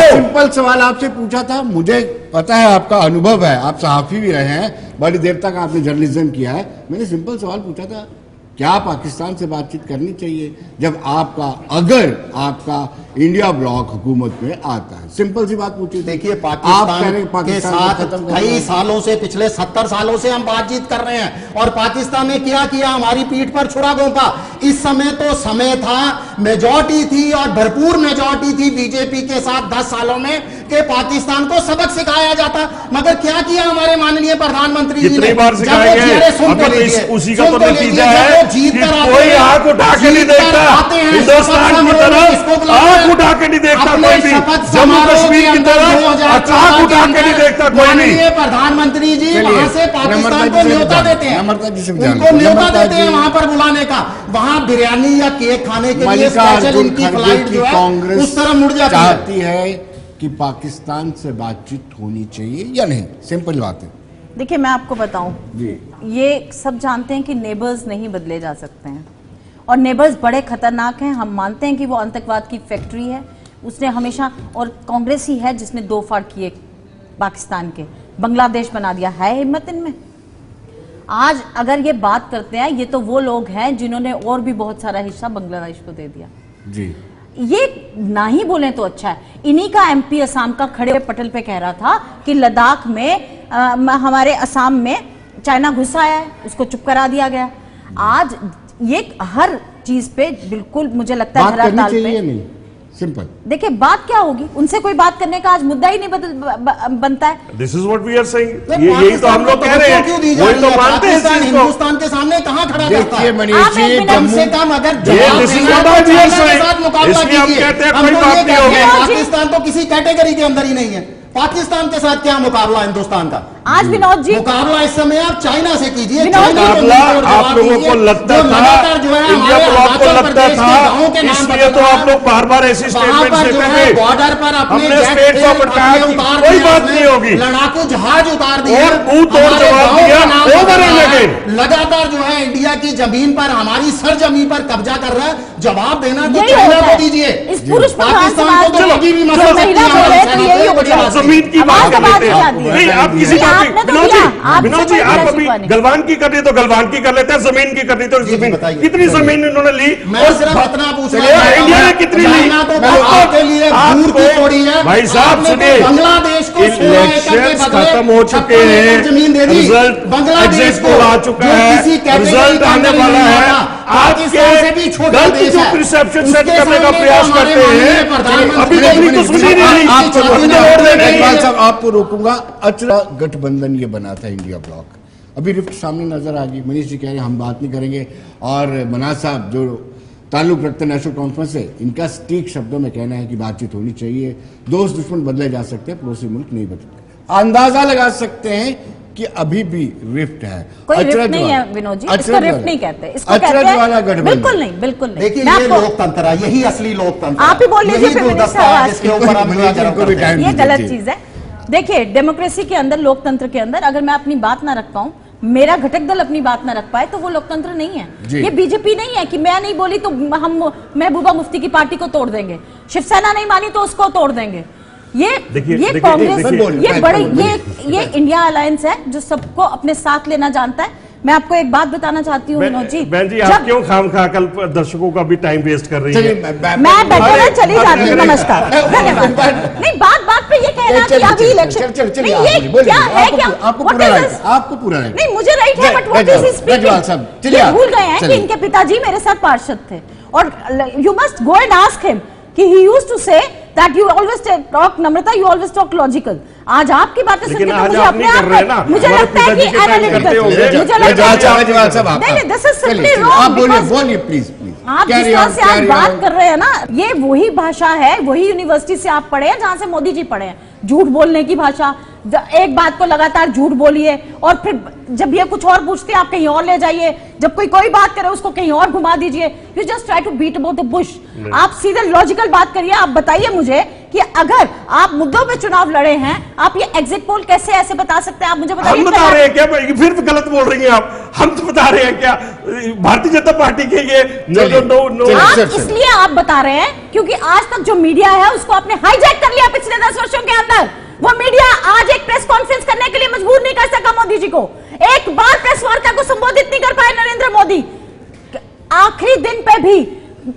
Speaker 5: सिंपल सवाल आपसे पूछा था, मुझे पता है आपका अनुभव है, आप सहाफी भी रहे हैं, बड़ी देर तक आपने जर्नलिज्म किया है। मैंने सिंपल सवाल पूछा था, क्या पाकिस्तान से बातचीत करनी चाहिए जब अगर आपका इंडिया ब्लॉक हुकूमत में आता है? सिंपल सी बात पूछी।
Speaker 9: देखिए, पाकिस्तान के साथ कई सालों से, पिछले 70 सालों से हम बातचीत कर रहे हैं, और पाकिस्तान ने क्या किया? हमारी पीठ पर छुरा घोंपा। इस समय तो समय था, मेजॉरिटी थी और भरपूर मेजॉरिटी थी बीजेपी के साथ 10 सालों में कि पाकिस्तान को सबक सिखाया जाता, मगर क्या किया हमारे माननीय प्रधानमंत्री जी ने?
Speaker 8: उसी का तो नतीजा है कि कोई आंख उठा के नहीं देखता, हिंदुस्तान की तरफ आंख उठा के नहीं देखता कोई भी, जम्मू कश्मीर की तरफ आंख उठा के नहीं देखता कोई भी।
Speaker 9: प्रधानमंत्री जी वहां से पाकिस्तान को न्योता देते हैं, उनको न्योता देते हैं वहां पर बुलाने का, वहां बिरयानी या केक खाने के लिए स्पेशल उनकी फ्लाइट जो है उस तरफ मुड़ जाती
Speaker 5: है कि पाकिस्तान से बातचीत होनी चाहिए या नहीं? सिंपल बात है।
Speaker 7: देखिए, मैं आपको बताऊं, ये सब जानते हैं कि नेबर्स नहीं बदले जा सकते हैं, और नेबर्स बड़े खतरनाक हैं। हम मानते हैं कि वो आतंकवाद की फैक्ट्री है, उसने हमेशा, और कांग्रेस ही है जिसने 2 फाड़ किए पाकिस्तान के, बांग्लादेश बना दिया। है हिम्मत इनमें? आज अगर ये बात करते हैं, ये तो वो लोग हैं जिन्होंने और भी बहुत सारा हिस्सा बांग्लादेश को दे दिया
Speaker 5: जी।
Speaker 7: ये ना ही बोले तो अच्छा है। इन्हीं का एमपी असम का खड़े पटल पे कह रहा था कि लद्दाख में हमारे असम में चाइना घुस आया है, उसको चुप करा दिया गया। आज ये हर चीज पे बिल्कुल मुझे लगता है
Speaker 5: बात करनी चाहिए नहीं, सिंपल।
Speaker 7: देखिए बात क्या होगी, उनसे कोई बात करने का आज मुद्दा ही नहीं बनता है।
Speaker 8: This is what we are saying. यही तो हम लोग कह रहे हैं, वही तो मानते हैं।
Speaker 9: हिंदुस्तान के सामने कहां खड़ा रहता है?
Speaker 5: मनीष जी,
Speaker 9: कम से कम अगर पाकिस्तान तो किसी कैटेगरी के अंदर ही नहीं है। पाकिस्तान के साथ क्या मुकाबला हिंदुस्तान का?
Speaker 7: आज विनोद जी
Speaker 9: मुकाबला इस समय आप चाइना से कीजिए।
Speaker 8: मुकाबला आप लोगों को लगता था, इंडिया ब्लॉक को लगता था, इसलिए तो आप लोग बार बार ऐसी स्टेटमेंट देते थे।
Speaker 9: बॉर्डर पर
Speaker 8: हमने स्टेट फॉरवर्ड कहा कि कोई बात नहीं होगी,
Speaker 9: लड़ाकू जहाज उतार दिया
Speaker 8: और मुंह तोड़ जवाब दिया। ओवर एंड अगेन
Speaker 9: लगातार जो है इंडिया की जमीन पर, हमारी सरजमीन पर कब्जा कर रहा है। जवाब देना तो
Speaker 7: यही
Speaker 9: चाइना
Speaker 7: होता
Speaker 9: को
Speaker 7: है।
Speaker 9: दीजिए।
Speaker 7: इस पुरुष
Speaker 9: पाकिस्तान को तो कभी भी मसला
Speaker 7: जो महिला बोले तो यही होता है।
Speaker 8: जमीन की बात कर लेते हैं। नहीं, आप किसी
Speaker 7: नहीं, आपने
Speaker 8: टॉपिक,
Speaker 7: तो किया, आपसे
Speaker 8: विनोद जी
Speaker 7: कोई
Speaker 8: आप
Speaker 7: बहस
Speaker 8: अभी
Speaker 7: नहीं।
Speaker 8: गलवान की करनी तो गलवान की कर लेते हैं, जमीन की करनी तो जमीन। कितनी जमीन इन्होंने ली?
Speaker 9: मैं सिर्फ इतना पूछ रहा
Speaker 8: चलिए, इंडिया ने कितनी ली?
Speaker 9: आपके लिए दूर की थोड़ी है।
Speaker 8: भाई साहब
Speaker 9: आपने
Speaker 8: सुनिए,
Speaker 9: बांग्लादेश को
Speaker 8: इलेक्शंस खत्म हो चुके हैं,
Speaker 9: जमीन दे दी।
Speaker 8: रिजल्ट
Speaker 9: बांग्लादेश को
Speaker 8: आ चुका है, रिजल्ट आने वाला है।
Speaker 9: पाकिस्तान से भी छोटा
Speaker 8: गलत
Speaker 9: देश
Speaker 8: जो
Speaker 9: है।
Speaker 8: प्रिसेप्शन सेट
Speaker 9: उसके
Speaker 8: करने का
Speaker 9: सामने
Speaker 8: प्रयास
Speaker 9: तो हमारे
Speaker 8: करते
Speaker 9: माननीय
Speaker 8: हैं,
Speaker 9: प्रधानमंत्री
Speaker 8: अभी अपनी तो सुनी नहीं।
Speaker 5: इकबाल साहब आपको रोकूंगा। अचरा गठबंधन ये बना था इंडिया ब्लॉक, अभी रिफ्ट सामने नजर आ गई। मनीष जी कह रहे हैं हम बात नहीं करेंगे, और मनाज साहब जो ताल्लुक रखते नेशनल कॉन्फ्रेंस से, इनका सटीक शब्दों में कहना है कि बातचीत होनी चाहिए, दोस्त दुश्मन बदले जा सकते हैं, पड़ोसी मुल्क नहीं बदलते। अंदाजा लगा सकते हैं कि अभी भी रिफ्ट है।
Speaker 7: कोई रिफ्ट नहीं है विनोद जी, इसको रिफ्ट नहीं कहते, इसको कहते हैं बिल्कुल नहीं, बिल्कुल नहीं।
Speaker 9: देखिए ये लोकतंत्र है, यही असली लोकतंत्र।
Speaker 7: आप ही बोल लीजिए,
Speaker 9: यही गुलदस्ता है जिसके ऊपर हम
Speaker 7: ये गलत चीज है। देखिए डेमोक्रेसी के अंदर, लोकतंत्र के अंदर अगर मैं अपनी बात ना रख पाऊं, मेरा घटक दल अपनी बात ना रख पाए, तो वो लोकतंत्र नहीं है। ये बीजेपी नहीं है कि मैं नहीं बोली तो हम महबूबा मुफ्ती की पार्टी को तोड़ देंगे, शिवसेना नहीं मानी तो उसको तोड़ देंगे। ये कांग्रेस, ये बड़ी, ये इंडिया अलायंस है जो सबको अपने साथ लेना जानता है। मैं आपको एक बात बताना चाहती हूँ विनोद जी,
Speaker 8: बहन जी आप क्यों खामखा कल दर्शकों का भी टाइम वेस्ट कर रही है?
Speaker 7: मैं बैठे चली जाती हूँ। नमस्कार, धन्यवाद। नहीं, बात पे ये कहना कि अभी इलेक्शन नहीं, ये क्या है, क्या
Speaker 5: आपको पूरा राइट
Speaker 7: नहीं, मुझे राइट है, बट व्हाट इज स्पीकिंग, ये भूल गए हैं कि इनके पिताजी मेरे साथ पार्षद थे, और you must go and ask him कि he used to say that you always talk, Namrata, you always talk logical। आज आपकी बातें सुनते तो मुझे अपने आप, मुझे लगता है कि एनालिटिकल, मुझे लगता है नहीं, this is simply wrong।
Speaker 5: बोलिए प्लीज प्लीज।
Speaker 7: आप जिस तरह से आज बात कर रहे हैं ना, ये वही भाषा है, वही यूनिवर्सिटी से आप पढ़े हैं जहां से मोदी जी पढ़े हैं, झूठ बोलने की भाषा। एक बात को लगातार झूठ बोलिए, और फिर जब ये कुछ और पूछते हैं आप कहीं और ले जाइए, जब कोई बात करे उसको कहीं और घुमा दीजिए। You just try to beat about the bush. आप सीधे लॉजिकल बात करिए। आप बताइए मुझे कि अगर आप मुद्दों पे चुनाव लड़े हैं, आप ये एग्जिट पोल कैसे ऐसे बता सकते हैं? आप मुझे बताइए।
Speaker 8: हम बता रहे हैं क्या? फिर गलत बोल रही हैं आप। हम तो बता रहे हैं क्या, भारतीय जनता पार्टी के ये
Speaker 7: आप इसलिए आप बता रहे हैं क्योंकि आज तक जो मीडिया है उसको आपने हाईजैक कर लिया पिछले 10 वर्षों के अंदर। वो मीडिया आज एक प्रेस कॉन्फ्रेंस करने के लिए मजबूर नहीं कर सका मोदी जी को, एक बार प्रेस वार्ता को संबोधित नहीं कर पाए नरेंद्र मोदी। आखिरी दिन पे भी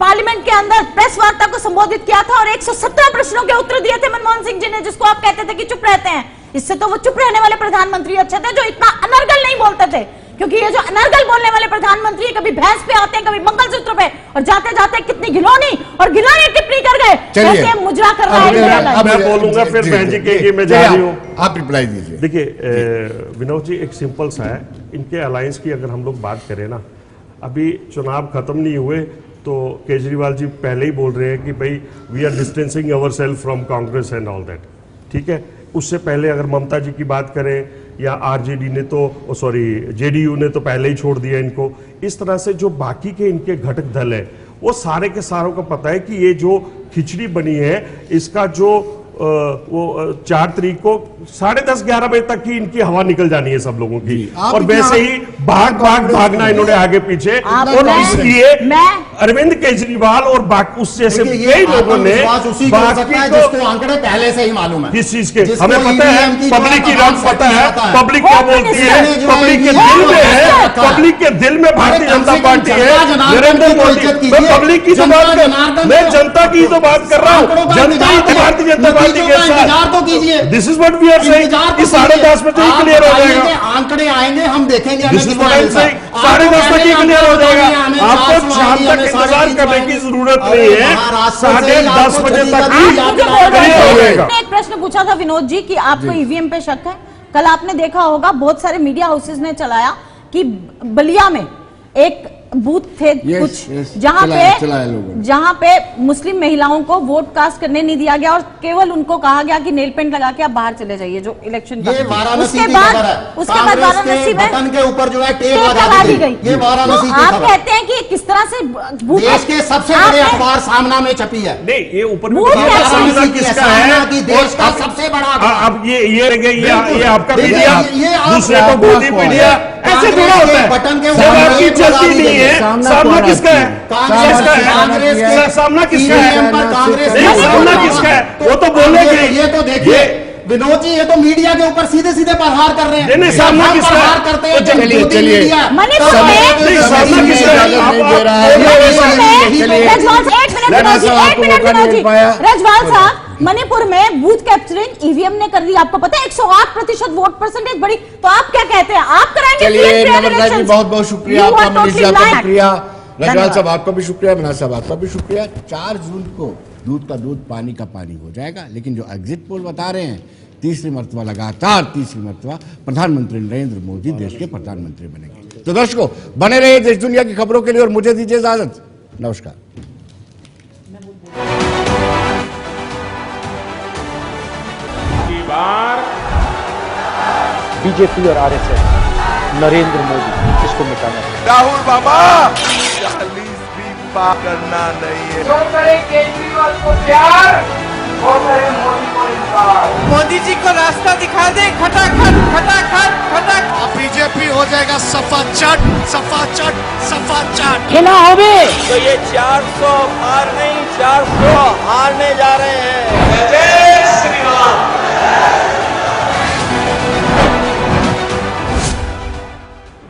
Speaker 7: पार्लियामेंट के अंदर प्रेस वार्ता को संबोधित किया था और 117 प्रश्नों के उत्तर दिए थे मनमोहन सिंह जी ने, जिसको आप कहते थे कि चुप रहते हैं। इससे तो वो चुप रहने वाले प्रधानमंत्री अच्छे थे जो इतना अनर्गल नहीं बोलते थे, क्योंकि ये जो अनर्गल बोलने वाले प्रधानमंत्री कभी भैंस पे आते हैं, कभी मंगलसूत्र पे, और जाते जाते कितनी घिनौनी टिप्पणी कर गए, कैसे मुजरा कर रहा है।
Speaker 8: मैं बोलूंगा फिर बहन जी के मैं जा रही हूँ,
Speaker 5: आप रिप्लाई दीजिए।
Speaker 8: देखिए विनोद जी, एक सिंपल सा है, इनके अलायंस की अगर हम लोग बात करें ना, अभी चुनाव खत्म नहीं हुए तो केजरीवाल जी पहले ही बोल रहे हैं कि भाई we are distancing our self from Congress and all that. ठीक है, उससे पहले अगर ममता जी की बात करें या आरजेडी ने तो जेडीयू ने तो पहले ही छोड़ दिया इनको। इस तरह से जो बाकी के इनके घटक दल है वो सारे के सारों को पता है कि ये जो खिचड़ी बनी है इसका जो वो 4 तारीख को 10:30-11 बजे तक की इनकी हवा निकल जानी है सब लोगों की, और वैसे ही भागना इन्होंने आगे पीछे, और इसलिए अरविंद केजरीवाल और बाकी उस जैसे कई लोगों ने
Speaker 9: जिसको आंकड़े पहले से ही मालूम है,
Speaker 8: किस चीज के हमें पता है, पब्लिक की रात पता है, पब्लिक क्या बोलती है, पब्लिक के दिल में है, पब्लिक के दिल में भारतीय जनता पार्टी है, नरेंद्र मोदी। मैं पब्लिक की तो बात कर, मैं जनता की तो बात कर रहा हूँ, जनता ही तो भारतीय जनता पार्टी के साथ
Speaker 9: तो कीजिए।
Speaker 8: This is what we are saying कि 10:30 बजे ही क्लियर हो जाएगा,
Speaker 9: आंकड़े आएंगे, हम देखेंगे,
Speaker 8: this is what I am saying, 10:30 बजे क्लियर हो जाएगा, आपको शाम तक इंतजार करने की जरूरत नहीं है, 10:30 बजे तक ही क्लियर हो जाएगा।
Speaker 10: एक प्रश्न पूछा था विनोद जी कि आपको ईवीएम पे शक है। कल आपने देखा होगा बहुत सारे मीडिया हाउसेस ने चलाया कि बलिया में एक बूथ थे कुछ जहां पे मुस्लिम महिलाओं को वोट कास्ट करने नहीं दिया गया और केवल उनको कहा गया कि नेल पेंट लगा के आप बाहर चले जाइए जो इलेक्शन का। उसके बाद वाराणसी में
Speaker 9: बटन के ऊपर जो है टेप
Speaker 10: लगा दी गई।
Speaker 9: ये वाराणसी की
Speaker 10: आप कहते हैं कि किस तरह से
Speaker 9: देश के सबसे बड़े अखबार सामना में छपी है।
Speaker 8: नहीं, ये ऊपर
Speaker 9: वाराणसी किसका है कि देश का सबसे बड़ा,
Speaker 8: अब ये आपका मीडिया, दूसरे को गोदी मीडिया, ऐसे थोड़ा होता है,
Speaker 9: बटन के
Speaker 8: जब आपकी चलती नहीं है, सामना किसका है,
Speaker 9: कांग्रेस के
Speaker 8: सामना किसका है,
Speaker 9: कांग्रेस
Speaker 8: सामना किसका है, वो तो बोलेंगे।
Speaker 9: ये तो देखिए विनोद जी, ये तो मीडिया के ऊपर सीधे सीधे प्रहार कर रहे हैं।
Speaker 8: नहीं, सामना किसका
Speaker 9: प्रहार करते हैं,
Speaker 8: चलिए
Speaker 10: मणिपुर में
Speaker 8: सामना किसका
Speaker 10: रजवाल साहब, मणिपुर में बूथ कैप्चरिंग ईवीएम ने कर दी, आपको पता है 108% वोट परसेंटेज बढ़ी, तो आप क्या कहते हैं, आप कराएंगे?
Speaker 5: चलिए बहुत बहुत शुक्रिया आपका, मनीष साहब का शुक्रिया, रजवाल साहब आपका भी शुक्रिया, मना साहब आपका भी शुक्रिया। 4 जून को दूध का दूध पानी का पानी हो जाएगा, लेकिन जो एग्जिट पोल बता रहे हैं तीसरी मर्तबा लगातार प्रधानमंत्री नरेंद्र मोदी देश के प्रधानमंत्री बनेंगे। तो दर्शकों बने रहिए देश दुनिया की खबरों के लिए और मुझे दीजिए इजाजत, नमस्कार।
Speaker 1: बीजेपी और आरएसएस नरेंद्र मोदी इसको मिटाना है।
Speaker 2: राहुल बाबा 40 भी पार करना नहीं है।
Speaker 3: जो करे केजरीवाल को प्यार, वो करे मोदी को इनकार।
Speaker 11: मोदी जी को रास्ता दिखा दे, खटाखट खटाखट खटाखट।
Speaker 9: बीजेपी हो जाएगा सफा चट सफा चट सफा चट।
Speaker 11: तो ये 400 पार नहीं, 400 हारने जा रहे हैं।